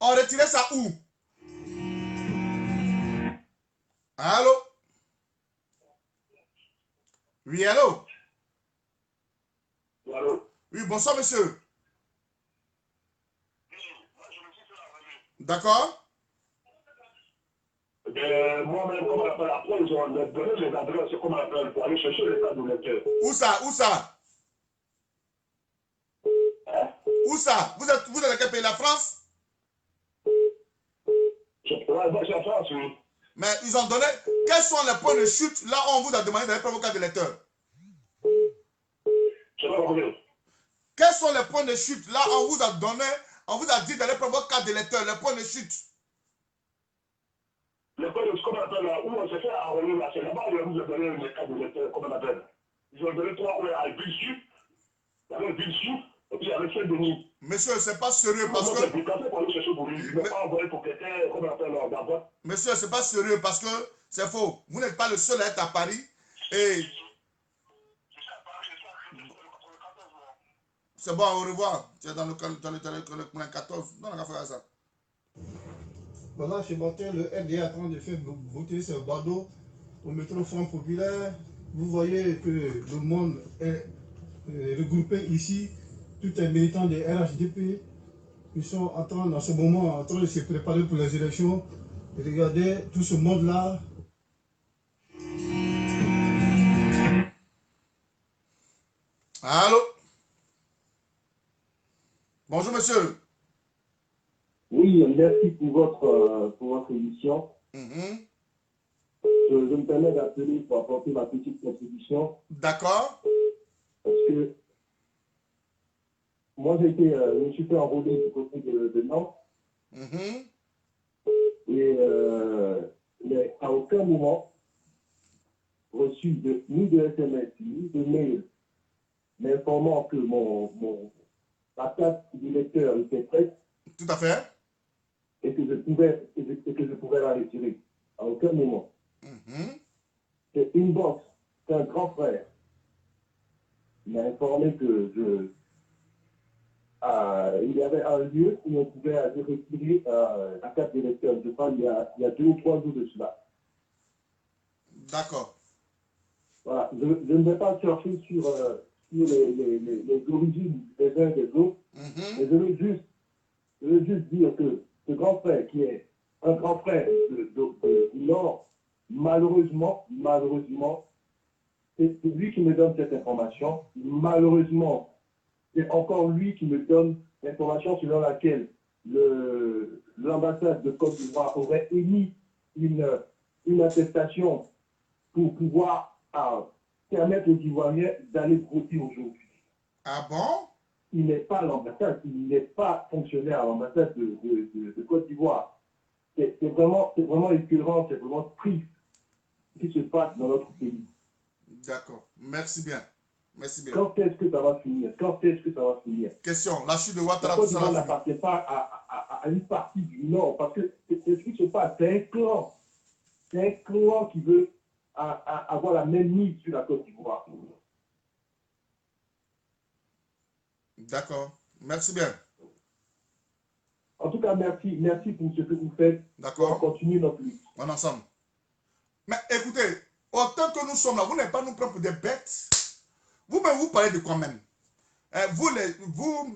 On retirait ça où? Allô? Oui, allô? Allô? Oui, bonsoir, monsieur. D'accord? Moi-même, comment on appelle, après, ils ont donné les adresses, comment on appelle, pour aller chercher les cartes de lecteur. Où ça? Où ça? Hein? Où ça? Vous êtes dans quel pays? La France? Ouais, moi, c'est en France, oui. Mais ils ont donné. Quels sont les points de chute là où on vous a demandé d'aller prendre vos cartes de lecteur? Je pas compris. Quels sont les points de chute là où on vous a donné, on vous a dit d'aller prendre vos cartes de lecteur, les points de chute? Les points de, comment on appelle, là, où on s'est fait enrôler, là, c'est là-bas où on nous a donné les cartes de lecteur, comment on appelle. Ils ont donné 3 points à Ville-Sud, il y avait Ville-Sud, et puis il y avait Saint-Denis. Monsieur, c'est pas sérieux parce que. Monsieur, c'est pas sérieux parce que c'est faux. Vous n'êtes pas le seul à être à Paris. Et. C'est bon, au revoir. Tu es dans le 14. Non, on va faire ça. Voilà, ce matin, le RDA est en train de faire voter ce bardeau au métro Front Populaire. Vous voyez que le monde est regroupé ici. Tous les militants des RHDP, ils sont en ce moment en train de se préparer pour les élections. Et regardez tout ce monde-là. Allô? Bonjour, monsieur. Oui, merci pour votre émission. Je me permets d'appeler pour apporter ma petite contribution. D'accord. Parce que moi, je me suis fait enrôler du côté de Nantes. Et mais à aucun moment reçu ni de SMS, ni de mail m'informant que ma carte du lecteur était prête. Tout à fait. Et que je pouvais la retirer. À aucun moment. C'est Inbox, c'est un grand frère. Il m'a informé que il y avait un lieu où on pouvait aller retirer la carte de lecteur. Je crois il y a 2 ou 3 jours de cela. D'accord. Voilà. Je ne vais pas surfer sur les origines des uns et des autres. Mais je veux juste dire que ce grand frère, qui est un grand frère du Nord, malheureusement, c'est lui qui me donne cette information. Malheureusement, c'est encore lui qui me donne l'information selon laquelle l'ambassade de Côte d'Ivoire aurait émis une attestation pour pouvoir permettre aux Ivoiriens d'aller voter aujourd'hui. Ah bon? Il n'est pas à l'ambassade, il n'est pas fonctionnaire à l'ambassade de Côte d'Ivoire. C'est vraiment écœurant, c'est vraiment triste ce qui se passe dans notre pays. D'accord. Merci bien. Merci bien. Quand est-ce que ça va finir? Quand est-ce que ça va finir? Question. La chute de Ouattara, La Côte d'Ivoire n'appartient pas à une partie du Nord, parce que ce qui se passe, c'est un clan. C'est un clan qui veut avoir la même mise sur la Côte d'Ivoire. D'accord. Merci bien. En tout cas, merci pour ce que vous faites. D'accord. On continue notre lutte. On est ensemble. Mais écoutez, autant que nous sommes là, vous n'êtes pas nous prendre pour des bêtes. Vous-même, vous parlez de quoi même? Vous,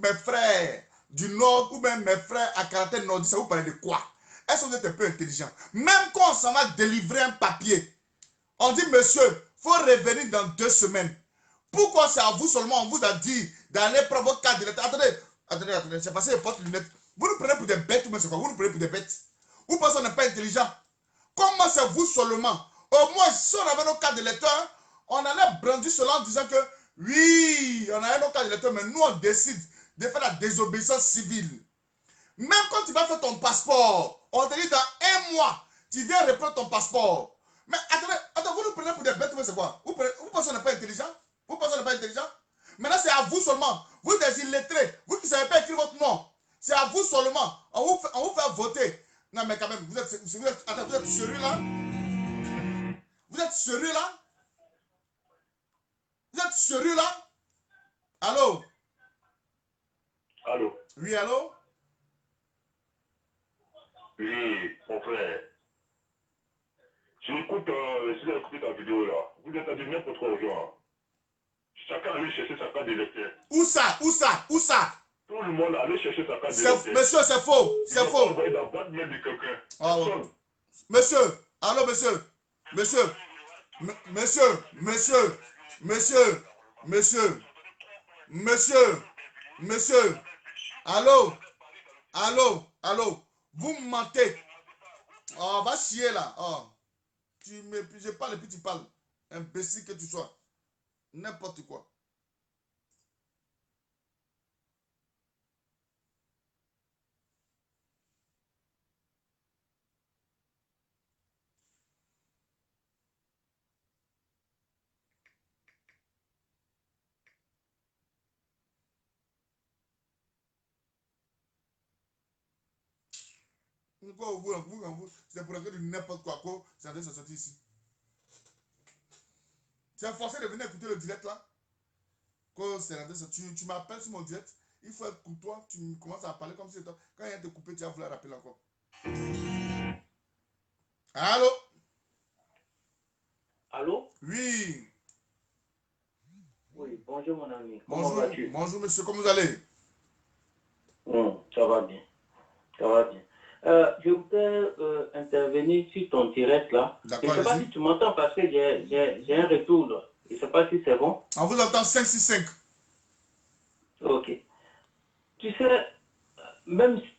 mes frères du Nord, ou même mes frères à caractère nordiste, vous parlez de quoi? Est-ce que vous êtes un peu intelligent? Même quand on s'en va délivrer un papier, on dit, monsieur, il faut revenir dans 2 semaines. Pourquoi c'est à vous seulement, on vous a dit d'aller prendre vos cartes de lettres? Attendez, c'est passé les portes lunettes. Vous nous prenez pour des bêtes ou bien c'est quoi? Vous nous prenez pour des bêtes? Vous pensez qu'on n'est pas intelligent? Comment c'est vous seulement? Au moins, si on avait nos cartes de lecteur, on allait brandir cela en disant que oui, on a nos cartes de lecteur, mais nous on décide de faire la désobéissance civile. Même quand tu vas faire ton passeport, on te dit dans 1 mois, tu viens reprendre ton passeport. Mais attendez, vous nous prenez pour des bêtes, mais c'est quoi? Vous pensez qu'on n'est pas intelligent? Vous pensez qu'on n'est pas intelligent? Maintenant, c'est à vous seulement. Vous des illettrés, vous qui ne savez pas écrire votre nom. C'est à vous seulement. On vous fait voter. Non, mais quand même, vous êtes sérieux là? Vous êtes sérieux là? Vous êtes sérieux là? Allô? Allô? Oui, allô? Oui, mon frère. Si j'ai écouté ta vidéo là, vous êtes à dire n'importe quoi aux gens. Chacun a chercher sa carte d'électeur. Où ça? Tout le monde allait chercher sa carte d'identité. Monsieur, c'est faux. C'est faux. Envoyé dans la boîte mail de quelqu'un. Ah, ouais. Personne. Monsieur, allô, monsieur. Monsieur, monsieur, monsieur, monsieur, monsieur, monsieur, monsieur. Allô, allô, allô. Vous me mentez. Oh, va chier là. Oh. Je parle et puis tu parles. Imbécile que tu sois. N'importe quoi. C'est pour regarder n'importe quoi. C'est en train de se sortir ici. Tu es forcé de venir écouter le direct là. Tu m'appelles sur mon direct. Il faut être courtois. Tu commences à parler comme si toi. Quand il y a de couper, tu vas vouloir rappeler encore. Allô? Allô? Oui. Oui, bonjour mon ami. Bonjour, Comment vas-tu? bonjour monsieur, comment vous allez? Ça va bien. Ça va bien. Je voudrais intervenir sur ton direct là. Je ne sais pas si tu m'entends parce que j'ai un retour là. Je ne sais pas si c'est bon. On vous entend 565. Ok. Tu sais, même si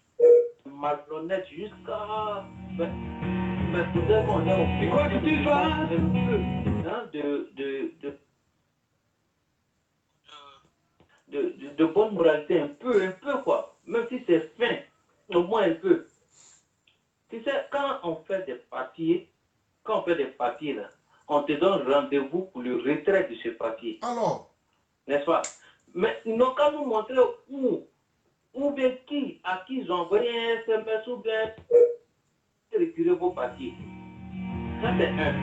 malhonnête jusqu'à... Mais faudrait qu'on ait au quoi que tu fasses de bonne moralité, un peu quoi. Même si c'est fin, au moins un peu. Tu sais, quand on fait des papiers là, on te donne rendez-vous pour le retrait de ce papier. Alors? N'est-ce pas? Mais ils n'ont qu'à nous montrer ou bien à qui ils ont envoyé un SMS ou bien retirer vos papiers. Ça c'est un.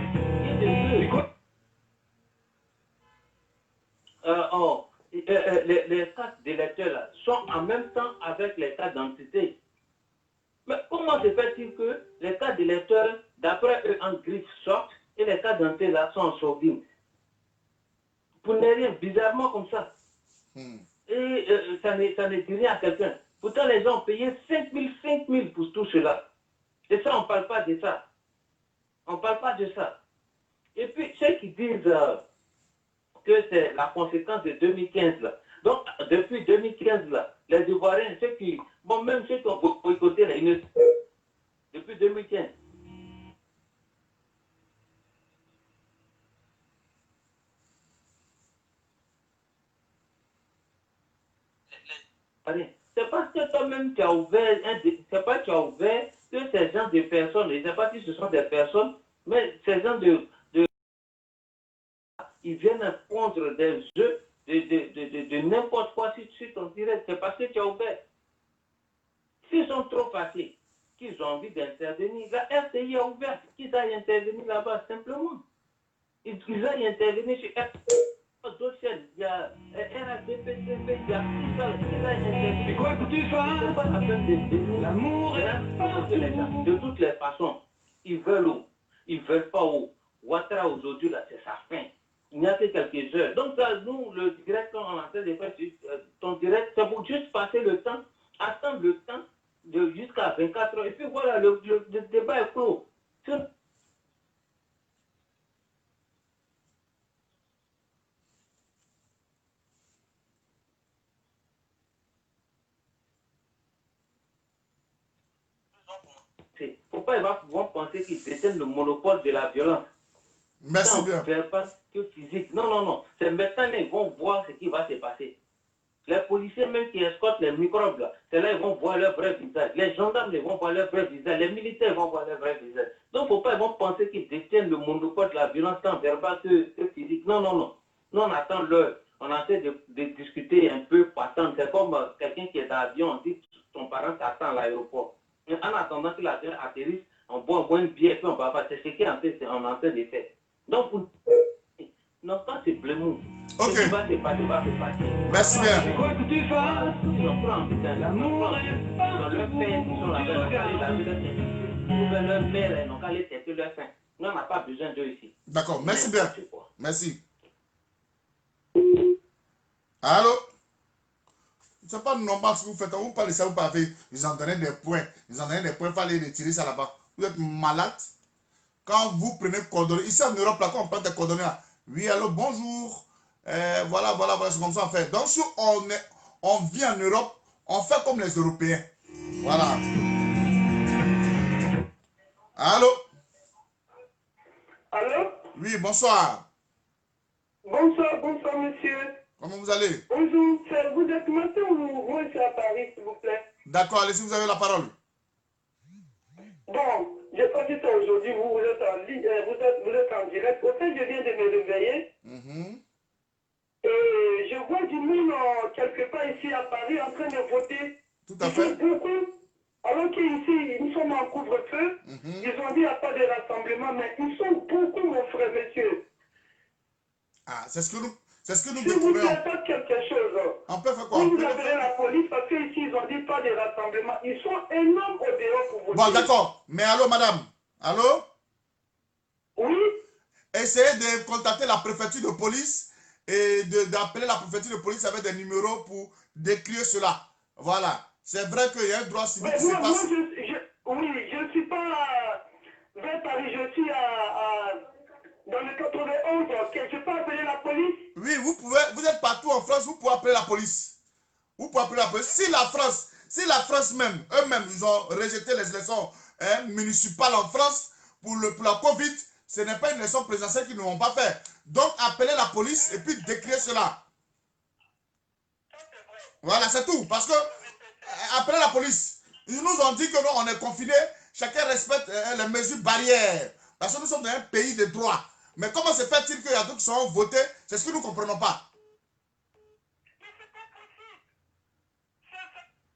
Et deux, les cartes d'électeurs là sont en même temps avec les cartes d'identité. Mais comment se fait-il que les cartes d'électeurs, d'après eux, en griffe sortent et les cartes d'identité là sont en sourdine? Pour ne rien, bizarrement comme ça. Et ça ne dit rien à quelqu'un. Pourtant, les gens ont payé 5 000 pour tout cela. Et ça, on ne parle pas de ça. On ne parle pas de ça. Et puis, ceux qui disent que c'est la conséquence de 2015 là. Donc, depuis 2015 là, les Ivoiriens, même ceux qui ont boycotté là, depuis 2015. C'est parce que toi-même tu as ouvert, c'est pas que tu as ouvert que ces gens de personnes, je ne sais pas si ce sont des personnes, mais ces gens ils viennent prendre des jeux de n'importe quoi sur ton direct. C'est parce que tu as ouvert. S'ils sont trop fatigués, qu'ils ont envie d'intervenir, la RTI a ouvert, qu'ils aillent intervenir là-bas simplement. Ils aillent intervenir sur d'autres chaînes. Il y a RADP, il y a tout ça, qu'ils aillent intervenir. Mais quoi que tu fasses, c'est pas la peine de venir. l'amour est partout. De toutes les façons, ils veulent où? Ils veulent pas où? Ouattara aujourd'hui, là, c'est sa fin. Il n'y a que quelques heures. Donc, ça, nous, le direct, on est en train de faire ton direct, c'est pour juste passer le temps, attendre le temps jusqu'à 24 heures. Et puis voilà, le débat est clos. Pourquoi ils vont penser qu'ils détiennent le monopole de la violence? Merci bien. Verbal que physique. Non. C'est maintenant ils vont voir ce qui va se passer. Les policiers même qui escortent les microbes, là, c'est là ils vont voir leur vrai visage. Les gendarmes ils vont voir leur vrai visage. Les militaires vont voir leur vrai visage. Donc, faut pas ils vont penser qu'ils détiennent le monopole de la violence tant verbale que physique. Non. Nous, on attend l'heure. On essaie de discuter un peu pour attendre. C'est comme quelqu'un qui est dans l'avion, on dit que son parent t'attend à l'aéroport. En attendant que l'avion atterrisse, on boit une bière, puis on va passer. C'est ce qu'on est en train de faire. Donc, non, pas c'est blêmou. Ok. Ce qui va se passer, va se passer. Merci bien. Mais quoi que tu fasses, l'amour est partout. Leur père, ils sont là, leur mère, ils n'ont qu'à les têter leur faim. Nous, on n'a pas besoin d'eux ici. D'accord, merci bien. Merci. Allô? C'est pas normal ce que vous faites. Vous parlez ça, vous parlez. Ils en donnaient des points. Ils en donnaient des points. Il fallait retirer ça là-bas. Vous êtes malade. Quand vous prenez coordonnées. Ici en Europe, là, quand on prend des coordonnées, là, oui, allô, bonjour. Voilà, c'est comme ça on fait. Donc, si on vit en Europe, on fait comme les Européens. Voilà. Allô? Allô? Oui, bonsoir. Bonsoir, monsieur. Comment vous allez? Bonjour, vous êtes matin ou moi je suis à Paris, s'il vous plaît? D'accord, allez-y, vous avez la parole. Bon, j'ai pas dit ça aujourd'hui, vous êtes en ligne, vous êtes en direct. Au fait, je viens de me réveiller. Et je vois du monde quelque part ici à Paris en train de voter. Tout à fait. Beaucoup. Alors qu'ici, nous sommes en couvre-feu. Ils ont dit qu'il n'y a pas de rassemblement, mais ils sont beaucoup, mon frère, monsieur. Ah, c'est ce que nous Si vous découvrons. faites quelque chose, On peut faire quoi? vous appelez la police parce qu'ici, ils ont dit pas de rassemblement. Ils sont énormes au dehors pour voter. Bon, d'accord. Mais allô, madame? Allô? Oui? Essayez de contacter la préfecture de police et d'appeler la préfecture de police avec des numéros pour décrire cela. Voilà. C'est vrai qu'il y a un droit civique qui se passe. Moi, oui, je ne suis pas vers Paris, je suis dans le 91. Je peux appeler la police? Oui, vous êtes partout en France, vous pouvez appeler la police. Vous pouvez appeler la police. Si la France même, eux-mêmes, ils ont rejeté les élections municipales en France pour la Covid, ce n'est pas une élection présidentielle qu'ils ne vont pas faire. Donc, appelez la police et puis décrire cela. Voilà, c'est tout. Parce que, appelez la police. Ils nous ont dit que nous, on est confinés, chacun respecte les mesures barrières. Parce que nous sommes dans un pays de droit. Mais comment se fait-il qu'il y a d'autres qui sont votés? C'est ce que nous ne comprenons pas.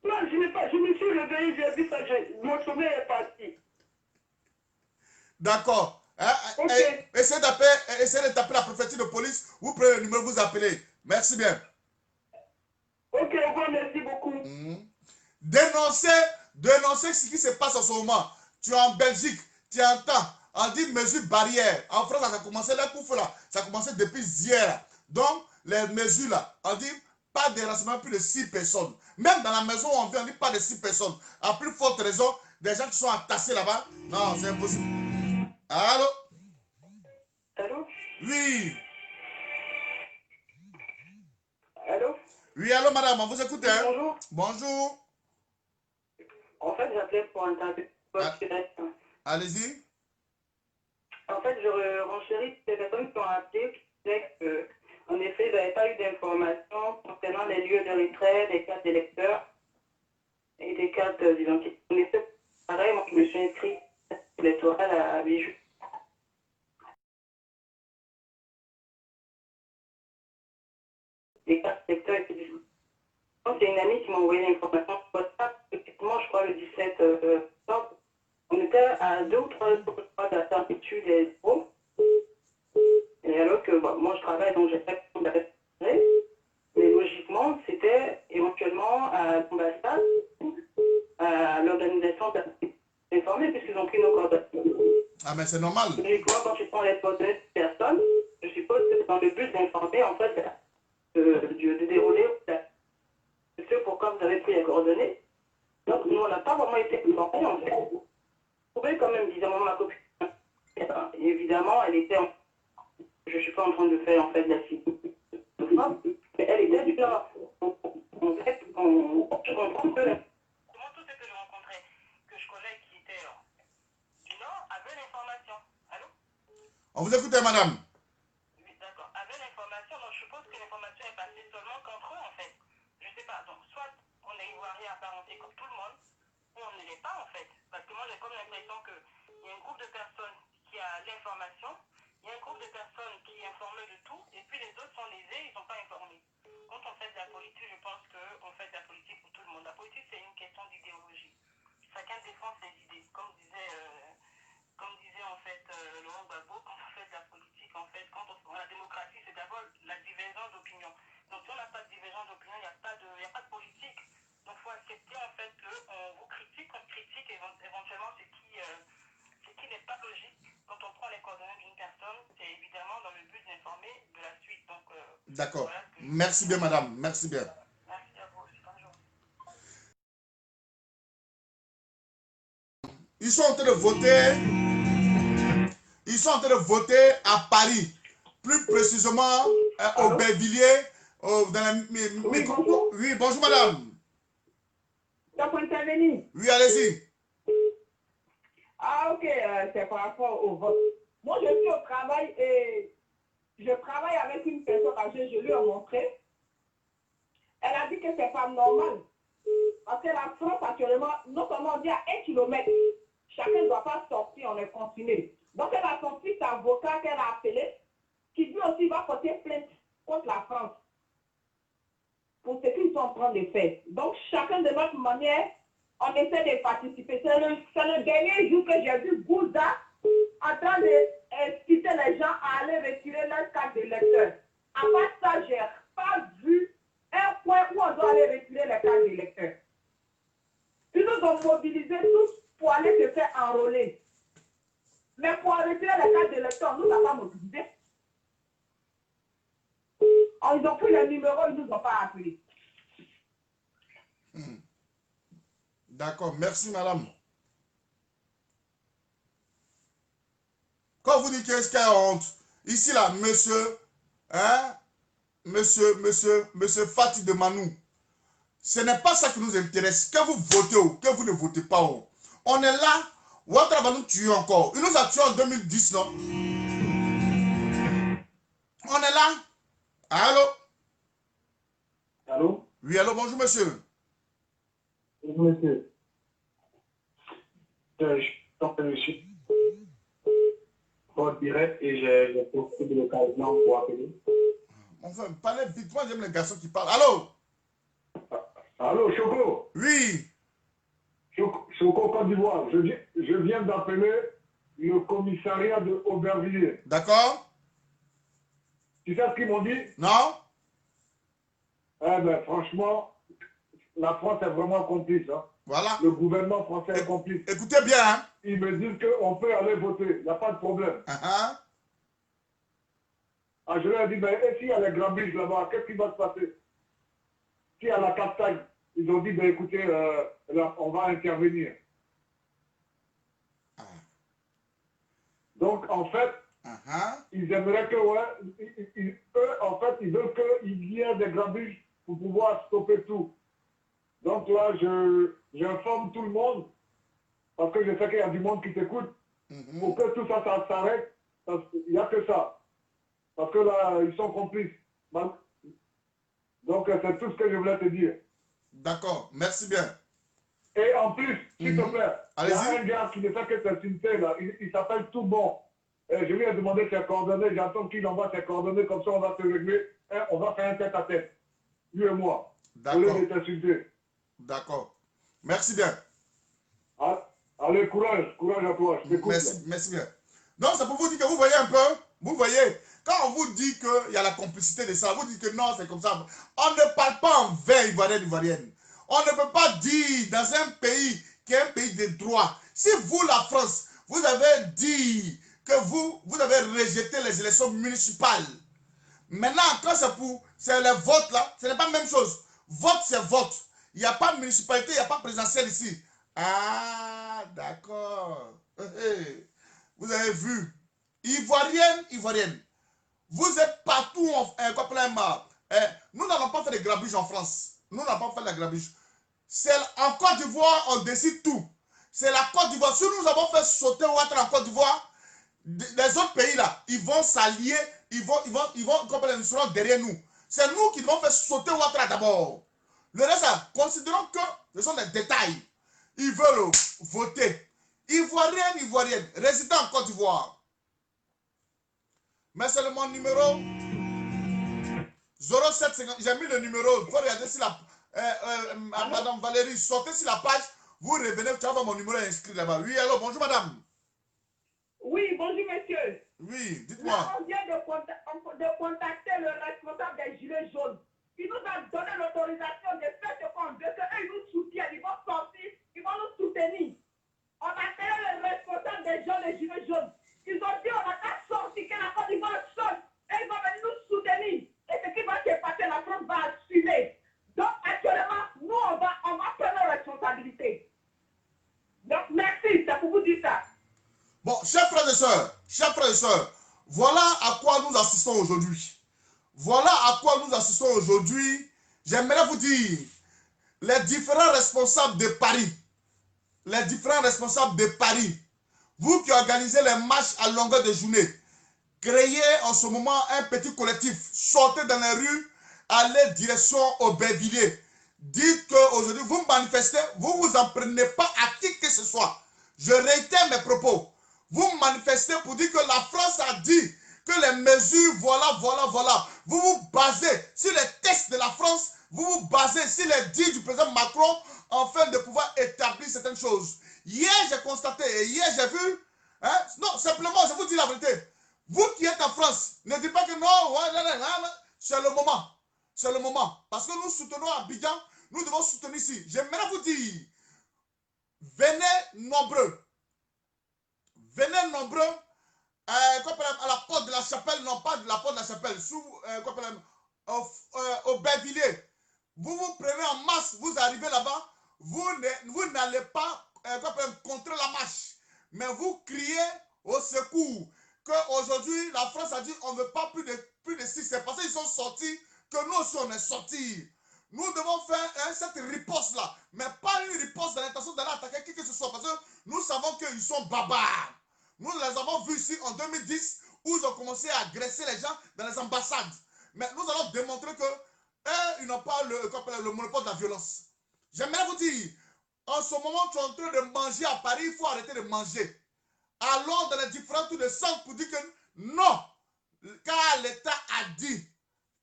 Non, je me suis réveillé, j'ai vu ça, mon sommeil est parti. D'accord. Okay. Essayez de taper la préfecture de police. Vous prenez le numéro, vous appelez. Merci bien. Ok, au revoir, merci beaucoup. Dénoncez ce qui se passe en ce moment. Tu es en Belgique, tu entends, on dit mesures barrières. En France, ça a commencé, les coups là, ça a commencé depuis hier. Donc, les mesures là, on dit pas de rassemblement plus de 6 personnes. Même dans la maison où on vit, on dit pas de 6 personnes. À plus forte raison, des gens qui sont entassés là-bas, non, c'est impossible. Allô? Allô? Oui. Allô? Oui, allô madame, on vous écoute. Hein? Bonjour. Bonjour. En fait, j'appelais pour interviewer. Allez-y. En fait, je renchéris les personnes qui ont appelé, qui disaient qu'en effet, ils n'avaient pas eu d'informations concernant les lieux de retrait, des cartes d'électeurs et des cartes d'identité. En effet, pareil, moi, je me suis inscrit électoral à Bijou. Des cartes d'électeurs et Bijou. Donc, c'est une amie qui m'a envoyé l'information sur WhatsApp, effectivement, je crois, le 17 octobre. On était à 2 ou 3 jours d'attente des bureaux. Et alors que moi, je travaille, donc j'ai pas de temps. Mais logiquement, c'était éventuellement à l'ambassade, à l'organisation d'informer, puisqu'ils ont pris nos coordonnées. Ah, mais c'est normal. Logiquement, quand tu prends les coordonnées de personnes, je suppose que c'est dans le but d'informer, en fait, de dérouler ce pourquoi vous avez pris les coordonnées. Donc, nous, on n'a pas vraiment été informés, en fait. Vous pouvez quand même, évidemment, ma copine, évidemment, elle était je ne suis pas en train de faire, en fait, la fille. Mais elle était du Nord. En fait, je comprends que... Moi, tous ceux que je rencontrais, que je connais qui étaient du Nord, avaient l'information. Allô? On vous écoute, madame. Oui, d'accord. Avaient l'information, donc je suppose que l'information est passée seulement qu'entre eux, en fait. Je ne sais pas. Donc, soit on est ivoirien apparenté comme tout le monde, ou on ne l'est pas, en fait. Parce que moi, j'ai comme l'impression qu'il y a un groupe de personnes qui a l'information, il y a un groupe de personnes qui est informé de tout, et puis les autres sont lésés, ils ne sont pas informés. Quand on fait de la politique, je pense qu'on fait de la politique pour tout le monde. La politique, c'est une question d'idéologie. Chacun défend ses idées. Comme disait en fait Laurent Gbagbo, quand on fait de la politique, en fait, la démocratie, c'est d'abord la divergence d'opinion. Donc si on n'a pas de divergence d'opinion, il n'y a pas de politique. Donc il faut accepter en fait qu'on vous critique, on critique éventuellement ce qui n'est pas logique. Quand on prend les coordonnées d'une personne, c'est évidemment dans le but d'informer de la suite. Donc, d'accord. Voilà merci bien, madame. Merci bien. Merci à vous aussi. Bonne journée. Ils sont en train de voter. Ils sont en train de voter à Paris. Plus précisément au Belvilliers. Dans la, oui, bonjour. Oui, bonjour madame. Ça peut intervenir. Oui, allez-y. Ah, ok, c'est par rapport au vote. Moi, je suis au travail et je travaille avec une personne âgée, je lui ai montré. Elle a dit que c'est pas normal. Parce que la France, actuellement, non seulement on dit à 1 kilomètre, chacun ne doit pas sortir, on est confiné. Donc, elle a son fils avocat qu'elle a appelé, qui lui aussi va porter plainte contre la France pour ce qu'ils sont en train de faire. Donc, chacun de notre manière, on essaie de participer. C'est le dernier jour que j'ai vu Gouda en train d'inciter les gens à aller retirer leur carte d'électeur. À part ça, je n'ai pas vu un point où on doit aller retirer les cartes d'électeur. Ils nous ont mobilisés tous pour aller se faire enrôler. Mais pour retirer les cartes d'électeur, nous n'avons pas mobilisé. Ils ont pris le numéro, ils ne nous ont pas appelés. D'accord, merci madame. Quand vous dites qu'est-ce qu'il y a honte, ici là, monsieur, hein, monsieur Fatih de Manou, ce n'est pas ça qui nous intéresse. Que vous votez ou que vous ne votez pas. Oh. On est là, Ouattara va nous tuer encore. Il nous a tués en 2010, non? On est là. Allô? Allô? Oui, allô, bonjour monsieur. Bonjour monsieur. Je suis en direct et j'ai profité de l'occasion pour appeler. Enfin, parlez vite, moi j'aime les garçons qui parlent. Allô? Allô, Choco? Oui. Choco, Côte d'Ivoire. Je viens d'appeler le commissariat de Aubervilliers. D'accord. Tu sais ce qu'ils m'ont dit? Non. Eh bien, franchement, la France est vraiment complice. Hein. Voilà. Le gouvernement français est complice. Écoutez bien. Hein? Ils me disent qu'on peut aller voter. Il n'y a pas de problème. Ah, je leur ai dit, ben, et s'il y a les grabuges là-bas, qu'est-ce qui va se passer? S'il y a la captagne, ils ont dit, ben, écoutez, là, on va intervenir. Donc, en fait, ils aimeraient que, ouais, eux, en fait, ils veulent qu'il y ait des grabuges pour pouvoir stopper tout. Donc là, j'informe tout le monde, parce que je sais qu'il y a du monde qui t'écoute, pour que tout ça, ça s'arrête, parce qu'il n'y a que ça. Parce que là, ils sont complices. Donc, c'est tout ce que je voulais te dire. D'accord, merci bien. Et en plus, s'il te plaît, il y a Allez-y. un gars qui ne fait que s'insulter, là. Il s'appelle Toubon. Et je lui ai demandé ses coordonnées. J'attends qu'il envoie ses coordonnées. Comme ça, on va se régler. Et on va faire un tête-à-tête. Lui et moi. D'accord. Au lieu de t'insulter. D'accord. Merci bien. Allez, courage. Courage à toi. Je t'écoute. Merci bien. Donc, c'est pour vous dire que vous voyez un peu. Vous voyez. Quand on vous dit qu'il y a la complicité de ça, vous dites que non, c'est comme ça. On ne parle pas en vain, Ivoirienne. On ne peut pas dire dans un pays qui est un pays de droit. Si vous, la France, vous avez dit que vous avez rejeté les élections municipales. Maintenant, quand c'est le vote là, ce n'est pas la même chose. Vote, c'est vote. Il n'y a pas de municipalité, il n'y a pas de présidentielle ici. Ah, d'accord. Vous avez vu. Ivoirienne. Vous êtes partout nous n'avons pas fait de grabuge en France. Nous n'avons pas fait de la grabuge. C'est en Côte d'Ivoire, on décide tout. C'est la Côte d'Ivoire. Si nous avons fait sauter Ouattara en Côte d'Ivoire, les autres pays là, ils vont s'allier, ils seront derrière nous. C'est nous qui devons faire sauter Ouattara d'abord. Le reste, considérons que ce sont des détails. Ils veulent voter. Ivoirienne, résident en Côte d'Ivoire. Mais c'est mon numéro 0750. J'ai mis le numéro. Il faut regarder si Madame Valérie, sortez sur la page. Vous revenez, tu vas voir mon numéro inscrit là-bas. Oui, allô, bonjour madame. Oui, bonjour monsieur. Oui, dites-moi. Là, on vient de contacter le responsable des Gilets jaunes. Il nous a donné l'autorisation de faire ce qu'on veut, qu'eux nous soutiennent, ils vont sortir, ils vont nous soutenir. On a fait le responsable des jeunes des Gilets jaunes. Ils ont dit on n'a qu'à sortir, que la Côte d'Ivoire sonne, et ils vont venir nous soutenir. Et ce qui va se passer, la France va assumer. Donc actuellement, nous, on va prendre nos responsabilités. Donc merci, c'est pour vous chers frères et sœurs, voilà à quoi nous assistons aujourd'hui. Voilà à quoi nous assistons aujourd'hui. J'aimerais vous dire, les différents responsables de Paris, vous qui organisez les marches à longueur de journée, créez en ce moment un petit collectif, sortez dans les rues, allez direction Aubervilliers. Dites qu'aujourd'hui, vous manifestez, vous ne vous en prenez pas à qui que ce soit. Je réitère mes propos. Vous manifestez pour dire que la France a dit que les mesures, voilà. Vous vous basez sur les textes de la France, vous vous basez sur les dits du président Macron afin de pouvoir établir certaines choses. Hier, j'ai constaté, et hier, j'ai vu, non, simplement, je vous dis la vérité. Vous qui êtes en France, ne dites pas que non, c'est le moment. C'est le moment. Parce que nous soutenons Abidjan, nous devons soutenir ici. J'aimerais vous dire, venez nombreux. Venez nombreux à la porte de la chapelle, non pas de la porte de la chapelle, au Bervilliers. Vous vous prenez en masse, vous arrivez là-bas, vous n'allez pas contrer la marche, mais vous criez au secours. Qu'aujourd'hui, la France a dit on ne veut pas plus de 6. C'est parce qu'ils sont sortis que nous aussi on est sortis. Nous devons faire cette riposte-là, mais pas une riposte dans l'intention d'aller attaquer qui que ce soit, parce que nous savons qu'ils sont barbares. Nous les avons vus ici en 2010, où ils ont commencé à agresser les gens dans les ambassades. Mais nous allons démontrer que ils n'ont pas le monopole de la violence. J'aimerais vous dire, en ce moment, tu es en train de manger à Paris, il faut arrêter de manger. Allons dans les différents tours de centre pour dire que non, car l'État a dit.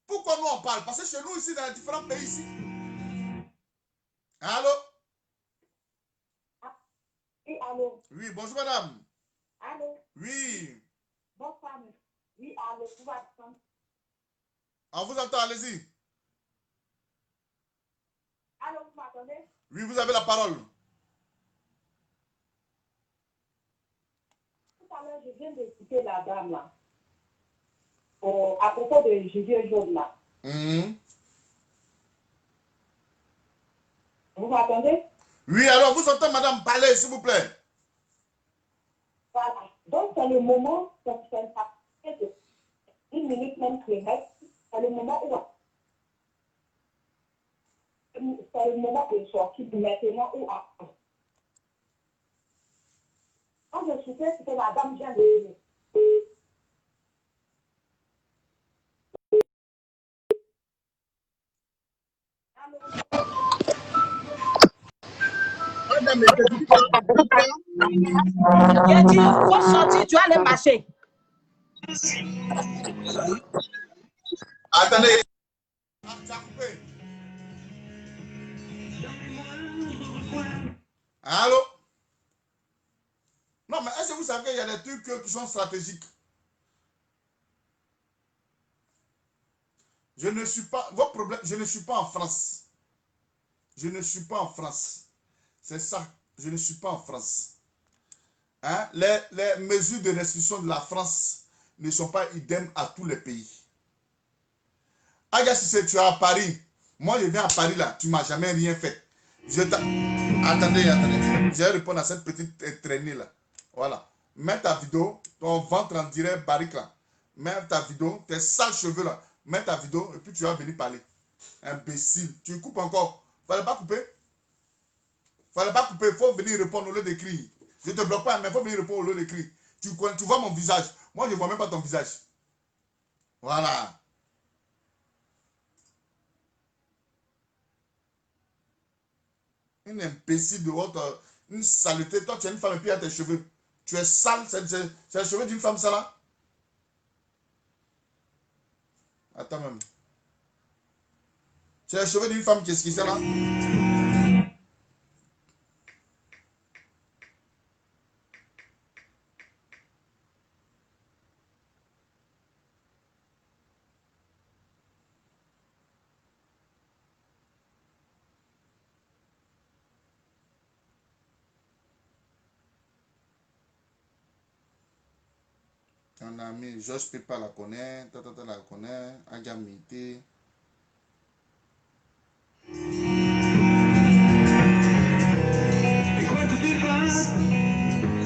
Pourquoi nous on parle? Parce que chez nous ici, dans les différents pays ici. Allô? Oui, allô? Oui, bonjour madame. Allô? Oui. Bonsoir. Oui, allô, vous m'entendez? On vous entend, allez-y. Allô, vous m'entendez? Oui, vous avez la parole. Tout à l'heure, je viens d'écouter la dame là. À propos de Julien Jaune là. Vous m'entendez? Oui, alors vous entendez madame parler, s'il vous plaît. Voilà. Donc, c'est le moment, c'est une minute même qui reste, c'est le moment où c'est le moment de sortir du maintenant ou après. Quand je souhaitais, c'était la dame vient de venir. Il dit, il faut sortir, tu vas aller marcher. Attendez. Allô? Non, mais est-ce que vous savez qu'il y a des trucs qui sont stratégiques? Je ne suis pas, vos problèmes, je ne suis pas en France. Je ne suis pas en France. C'est ça, je ne suis pas en France. Hein? Les mesures de restriction de la France ne sont pas idem à tous les pays. Aga, si tu es à Paris, moi je viens à Paris là, tu ne m'as jamais rien fait. Attendez. Je vais répondre à cette petite traînée là. Voilà. Mets ta vidéo, ton ventre en direct barrique là. Mets ta vidéo, tes sales cheveux là. Mets ta vidéo et puis tu vas venir parler. Imbécile. Tu coupes encore. Fallait pas couper. Il faut venir répondre au lieu d'écrire. Je ne te bloque pas, mais il faut venir répondre au lieu d'écrire. Tu vois mon visage. Moi, je ne vois même pas ton visage. Voilà. Une imbécile de votre... Une saleté. Toi, tu es une femme et puis il y a tes cheveux. Tu es sale. C'est les cheveux d'une femme, ça là? Attends même. C'est les cheveux d'une femme, qu'est-ce qui c'est là? Ton ami, Josh Pepa la connaît, Tata la connaît, Agamité. Et quoi que tu fasses,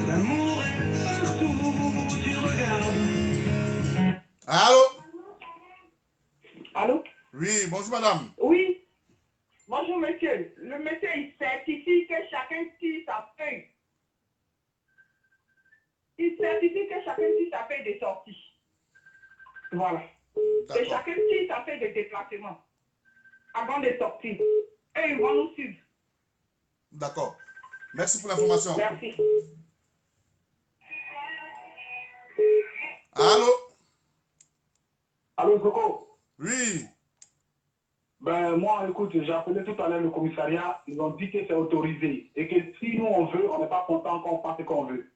l'amour est partout. madame. Oui. Bonjour, monsieur. Le monsieur, il certifie que chacun tire sa feuille. Il certifie que chacun tire sa feuille de sortie. Voilà. Et chacun tire sa feuille de déplacement avant de sortir. Et ils vont nous suivre. D'accord. Merci pour l'information. Merci. Allô? Allô, Coco? Oui. Ben, moi, écoute, j'ai appelé tout à l'heure le commissariat. Ils ont dit que c'est autorisé. Et que si nous, on veut, on n'est pas content qu'on fasse ce qu'on veut.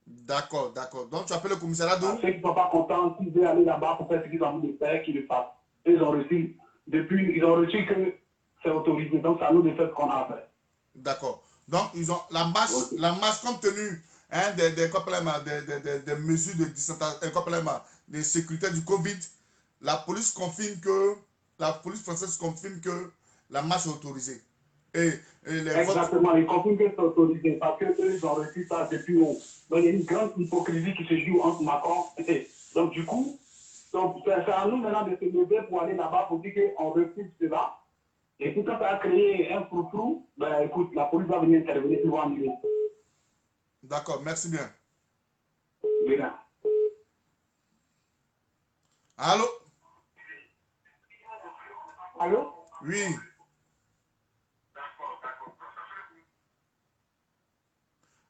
D'accord, d'accord. Donc, tu appelles le commissariat d'où? Ceux qui ne sont pas contents, s'ils veulent aller là-bas pour faire ce qu'ils ont envie de faire, qu'ils le fassent. Ils ont reçu, depuis, ils ont reçu que c'est autorisé. Donc, c'est à nous de faire ce qu'on a à faire. D'accord. Donc, ils ont la masse compte tenu hein, des mesures de distanciation, de sécurité du Covid. La police confirme que, la police française confirme que la marche est autorisée. Et Exactement, ils confirment que c'est autorisé parce qu'eux, ils ont reçu ça depuis haut. Donc, il y a une grande hypocrisie qui se joue entre Macron et... Donc, du coup, c'est à nous maintenant de se lever pour aller là-bas pour dire qu'on refuse cela. Et puis, quand ça a créé un froufrou, ben écoute, la police va venir intervenir pour annuler. D'accord, merci bien. Bien. Allô? Allô? Oui.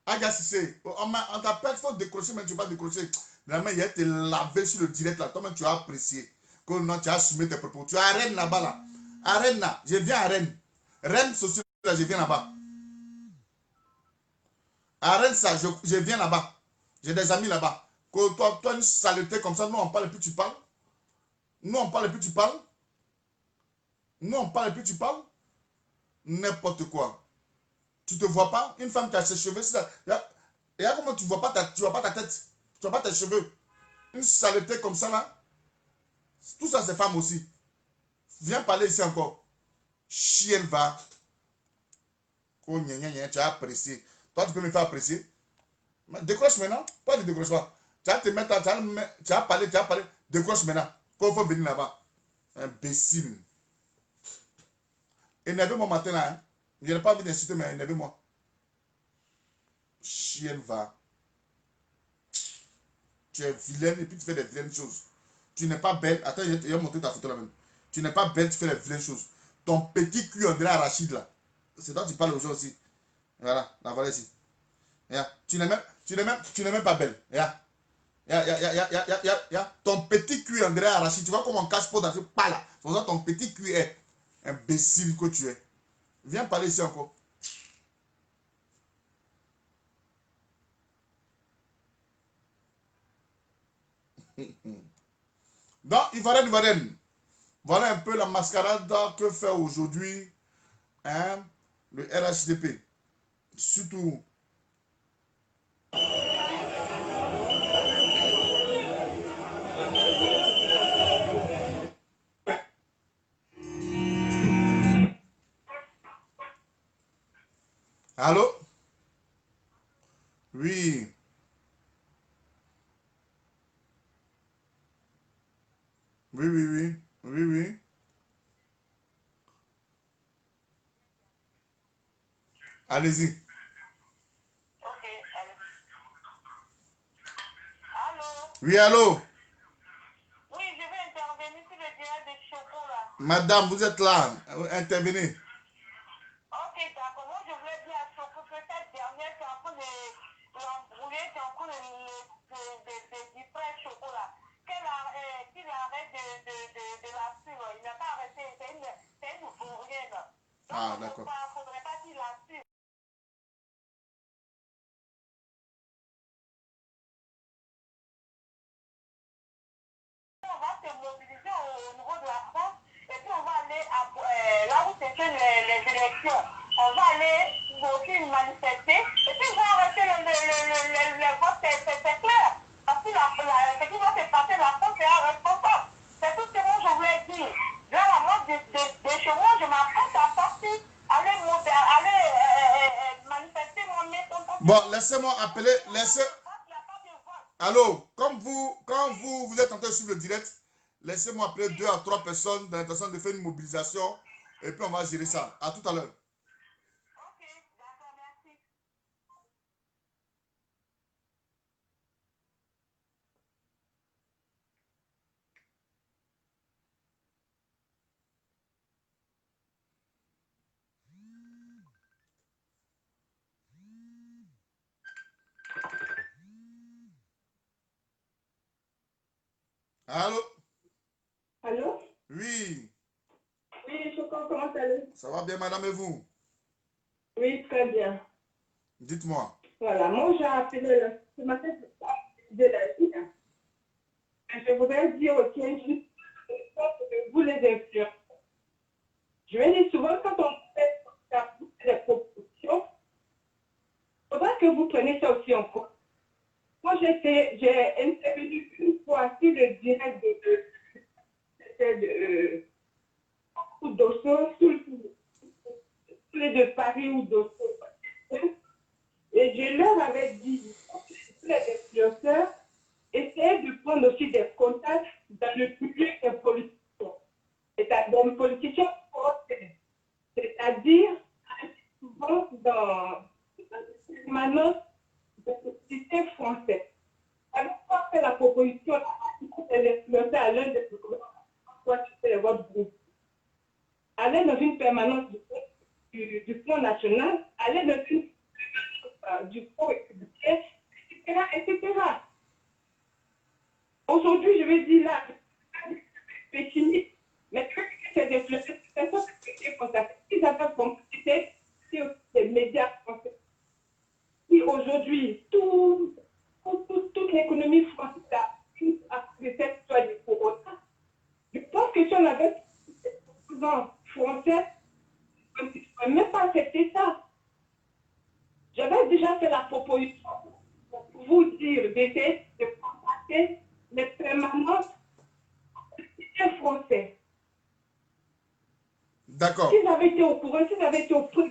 Aïe, Sissé, on t'appelle, il faut décrocher, mais tu ne vas pas décrocher. Vraiment, il y a été lavé sur le direct là. Toi-même, tu as apprécié. Que non, tu as assumé tes propos. Tu es à Rennes là-bas là. À Rennes là. Je viens à Rennes. Rennes, social, là, je viens là-bas. À Rennes, ça, je viens là-bas. J'ai des amis là-bas. Toi, une saleté comme ça, nous on parle et puis tu parles. Nous on parle et puis tu parles. Nous on parle et puis tu parles. N'importe quoi. Tu te vois pas? Une femme qui a ses cheveux, et là, comment tu vois pas ta tête? Tu vois pas tes cheveux? Une saleté comme ça là. Tout ça c'est femme aussi. Viens parler ici encore. Chienne va. Oh, tu as apprécié. Toi tu peux me faire apprécier. Décroche maintenant. Pas de décroche pas. Tu vas te mettre, tu as parlé. Décroche maintenant. Quand il faut venir là-bas. Imbécile. Énervez-moi matin là. Hein. Je n'ai pas envie d'insulter, mais énervez-moi. Chienne va. Tu es vilaine et puis tu fais des vilaines choses. Tu n'es pas belle. Attends, je vais montrer ta photo là-même. Tu n'es pas belle, tu fais des vilaines choses. Ton petit cul André Arachide là. C'est toi qui parles aux gens aussi. Voilà, la voilà ici. Tu n'es même pas belle. Ton petit cul André Arachide. Tu vois comment on cache pas dans ce pas là. C'est pour ça ton petit cul est imbécile que tu es. Viens parler ici encore. Donc, Ivoirien, voilà un peu la mascarade que fait aujourd'hui hein, le RHDP. Surtout. Allô? Oui. Oui. Allez-y. Ok, allez. Allô? Oui, allô? Oui, je vais intervenir sur le direct de chocolat. Madame, vous êtes là. Intervenez. Ok, d'accord. Moi, je voulais dire à Choco que cette dernière, c'est en train de l'embrouiller, c'est en train de distraire Chocolat. Qu'il arrête de la suivre. Il n'a pas arrêté. C'est une bourrienne. Ah, d'accord. Il ne faudrait pas qu'il la suive. On va se mobiliser au niveau de la France et puis on va aller là où c'est fait les élections. On va aller aussi manifester et puis on va arrêter le vote, c'est clair. Parce que ce qui va se passer, la France est responsable. C'est tout ce que moi je voulais dire. Là, la mode de chez moi, je m'apprête à sortir, aller manifester mon méthode. Bon, laissez-moi appeler, Allô, quand vous êtes en train de suivre le direct, Laissez-moi appeler 2 à 3 personnes dans l'intention de faire une mobilisation. Et puis on va gérer ça. À tout à l'heure. Allô? Allô? Oui. Oui, Choco, comment allez-vous? Ça va bien, madame, et vous? Oui, très bien. Dites-moi. Voilà, moi j'ai appelé ce matin de la vie. Je voudrais dire aussi juste que vous les influenceurs. Je vais dire souvent quand on fait des propositions, il faudra que vous preniez ça aussi en compte. Moi j'ai intervenu une fois sur le direct d'Osso, sur les de Paris ou d'Osso. Et je leur avais dit, les influenceurs, essayez de prendre aussi des contacts dans le public des politiciens. C'est-à-dire des politiciens français. C'est-à-dire, souvent dans les permanences de sociétés françaises. Alors, on fait la proposition des influenceurs à l'un des soit c'est votre groupe. Allez dans une permanence du Front National, allez dans une du Front républicain, etc., etc. Aujourd'hui, je vais dire là, c'est fini. Mais c'est des influenceurs, c'est ça que je contacté. Ils avaient compris, c'est aussi des médias français. Et aujourd'hui, toute l'économie française a fait cette histoire du corona. Je pense que si on avait des opposants français, on ne même pas accepter ça. J'avais déjà fait la proposition pour vous dire d'essayer de contacter les permanences français. D'accord. S'ils avaient été au courant, s'ils avaient été au courant.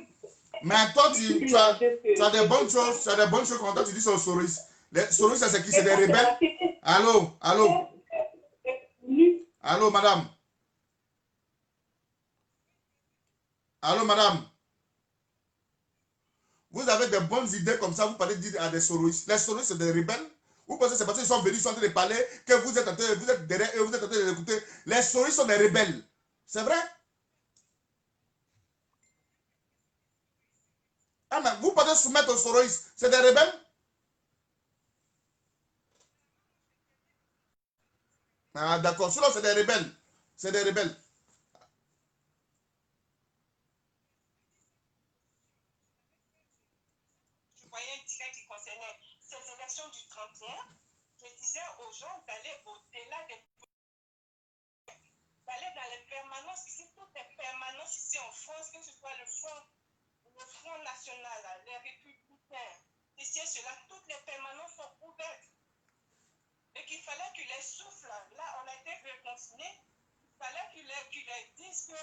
Mais toi, tu as des bonnes choses, quand toi, tu dis sur Soros. Les Soros, c'est qui? C'est des rebelles? Allô? Allô? Allô, madame? Allô, madame? Vous avez des bonnes idées comme ça, vous parlez à des Soros. Les Soros, c'est des rebelles? Vous pensez que c'est parce qu'ils sont venus, ils sont en train de parler, que vous êtes derrière eux, vous êtes en train de l'écouter. Les Soros sont des rebelles. C'est vrai? Ah, mais vous pouvez soumettre aux Soros, c'est des rebelles? Ah, d'accord. Sinon, c'est des rebelles. C'est des rebelles. Je voyais un direct qui concernait ces élections du 31. Je disais aux gens d'aller au-delà d'aller dans les permanences, ici, toutes les permanences ici en France, que ce soit le Front National, les Républicains, ici et cela, toutes les permanences sont ouvertes. Et qu'il fallait qu'ils les soufflent. Là, on a été reconfinés. Il fallait qu'ils les disent que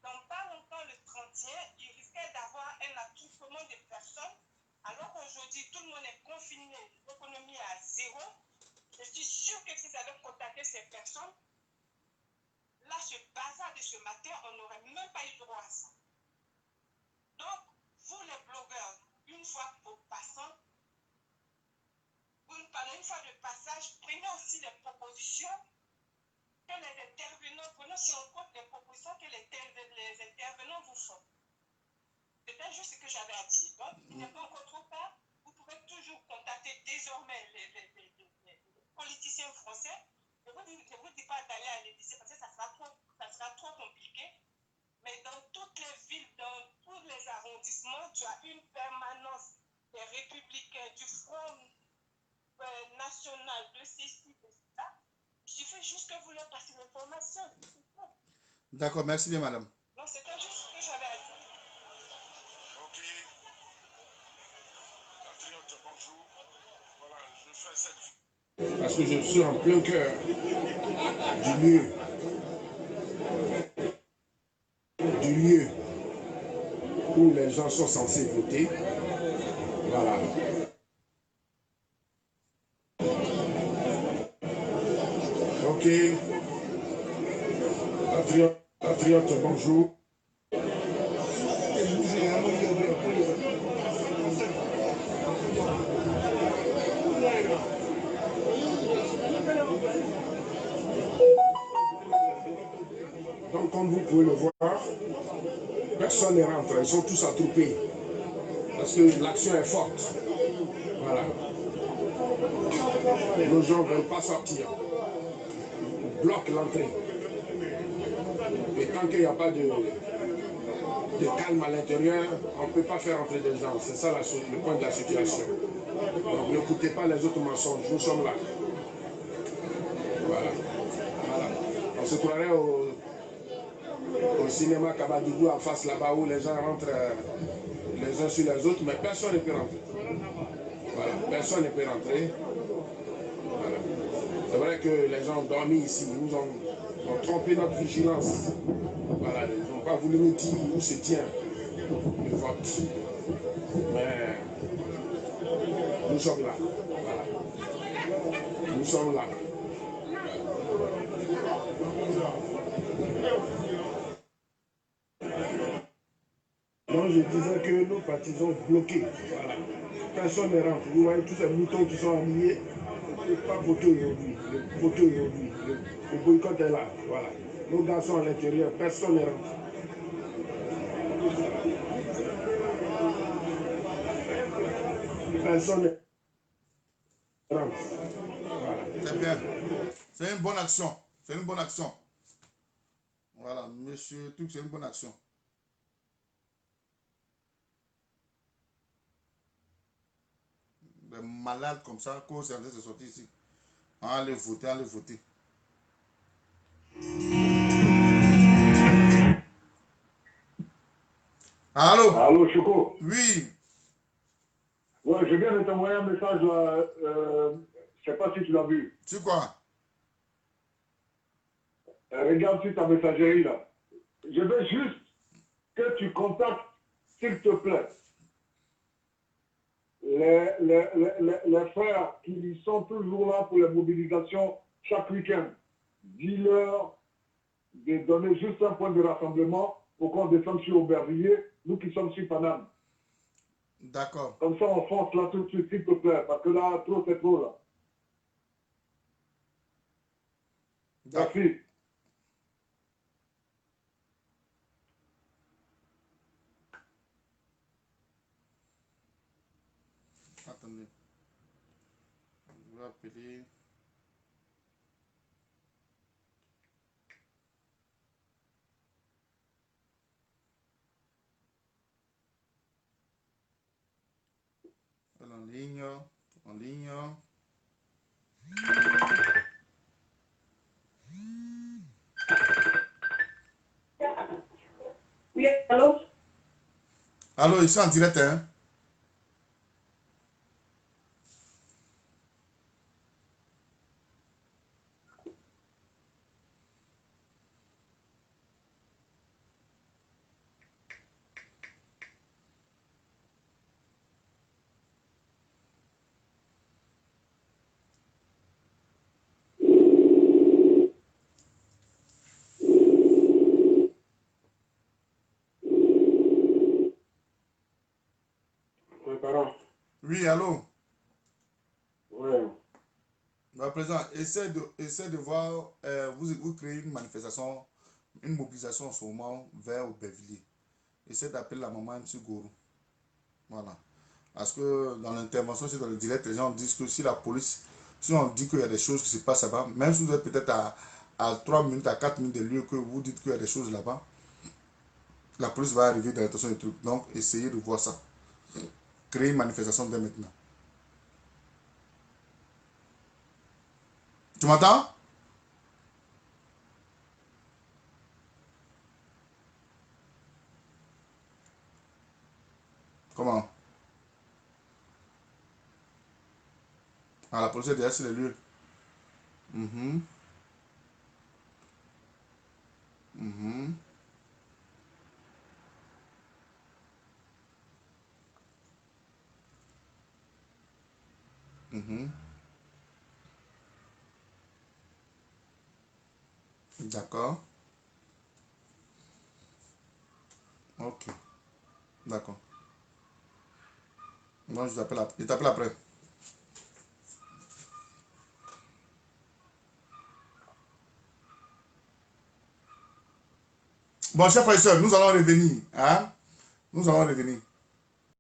dans pas longtemps, le 31, ils risquaient d'avoir un attroupement de personnes. Alors qu'aujourd'hui, tout le monde est confiné, l'économie est à zéro. Je suis sûre que s'ils avaient contacté ces personnes, là, ce bazar de ce matin, on n'aurait même pas eu droit à ça. Donc, vous les blogueurs, une fois pour passant, une fois de passage, prenez aussi les propositions que les intervenants, prenez aussi en compte les propositions que les intervenants vous font. C'était juste ce que j'avais à dire. Donc, il n'est pas encore trop tard. Vous pouvez toujours contacter désormais les politiciens français. Je ne vous dis pas d'aller à l'Élysée parce que ça sera trop compliqué. Mais dans toutes les villes, dans tous les arrondissements, tu as une permanence des républicains, du Front National, de ceci, de ça. Il suffit juste que vous leur passiez l'information. D'accord, merci bien, madame. Non, c'était juste ce que j'avais à dire. Ok. Patriote, bonjour. Voilà, je fais cette... Parce que je suis en plein cœur du lieu où les gens sont censés voter. Voilà. Ok. Patriote, bonjour. Donc, comme vous pouvez le voir, personne n'est rentré. Ils sont tous attroupés. Parce que l'action est forte. Voilà. Nos gens ne veulent pas sortir. Ils bloquent l'entrée. Et tant qu'il n'y a pas de calme à l'intérieur, on ne peut pas faire entrer des gens. C'est ça le point de la situation. Donc n'écoutez pas les autres mensonges. Nous sommes là. Voilà. Voilà. On se croirait au cinéma Kabadibou en face là-bas où les gens rentrent les uns sur les autres, mais personne ne peut rentrer. Voilà. Personne ne peut rentrer. Voilà. C'est vrai que les gens ont dormi ici. Ils nous ont trompé notre vigilance. Voilà. Ils n'ont pas voulu nous dire où se tient le vote. Mais nous sommes là. Voilà. Nous sommes là. Donc je disais que nos partisans bloqués. Voilà. Personne ne rentre. Vous voyez tous ces moutons qui sont alignés. Il ne peut pas voter aujourd'hui. Voter aujourd'hui. Le boycott est là. Voilà. Nos garçons à l'intérieur, personne ne rentre. Personne ne rentre. Voilà. C'est bien. C'est une bonne action. C'est une bonne action. Voilà, monsieur Truc, c'est une bonne action. Des malades comme ça, cause c'est en train de sortir ici. Allez voter, allez voter. Allô? Allô, Choco? Oui. Ouais, je viens de t'envoyer un message là. Je sais pas si tu l'as vu. C'est quoi? Regarde sur ta messagerie là. Je veux juste que tu contactes, s'il te plaît, les frères qui sont toujours là pour les mobilisations chaque week-end. Dis-leur de donner juste un point de rassemblement pour qu'on descende sur Aubervilliers, nous qui sommes sur Paname. D'accord. Comme ça, on fonce là tout de suite, s'il te plaît, parce que là, trop, c'est trop là. Merci. Attendez. Je vais appeler. En ligne. En ligne. Oui, allô? Allô, ils sont en direct, hein? Oui, allô? Oui. Bah, président, essaie de voir, vous créez une manifestation, une mobilisation en ce moment vers Aubervilliers. Essaie d'appeler la maman M. Gourou. Voilà. Parce que dans l'intervention, c'est dans le direct, les gens disent que si la police, si on dit qu'il y a des choses qui se passent là-bas, même si vous êtes peut-être à 3 minutes, à 4 minutes de lieu que vous dites qu'il y a des choses là-bas, la police va arriver dans l'intention des trucs. Donc, essayez de voir ça. Créer une manifestation dès maintenant. Tu m'entends? Comment? Ah, la police est déjà sur les lieux. Mhm. Mhm. Mhm. D'accord. Ok. D'accord. Moi, je t'appelle après. Bon, chers frères et sœurs, nous allons revenir. Hein? Nous allons revenir.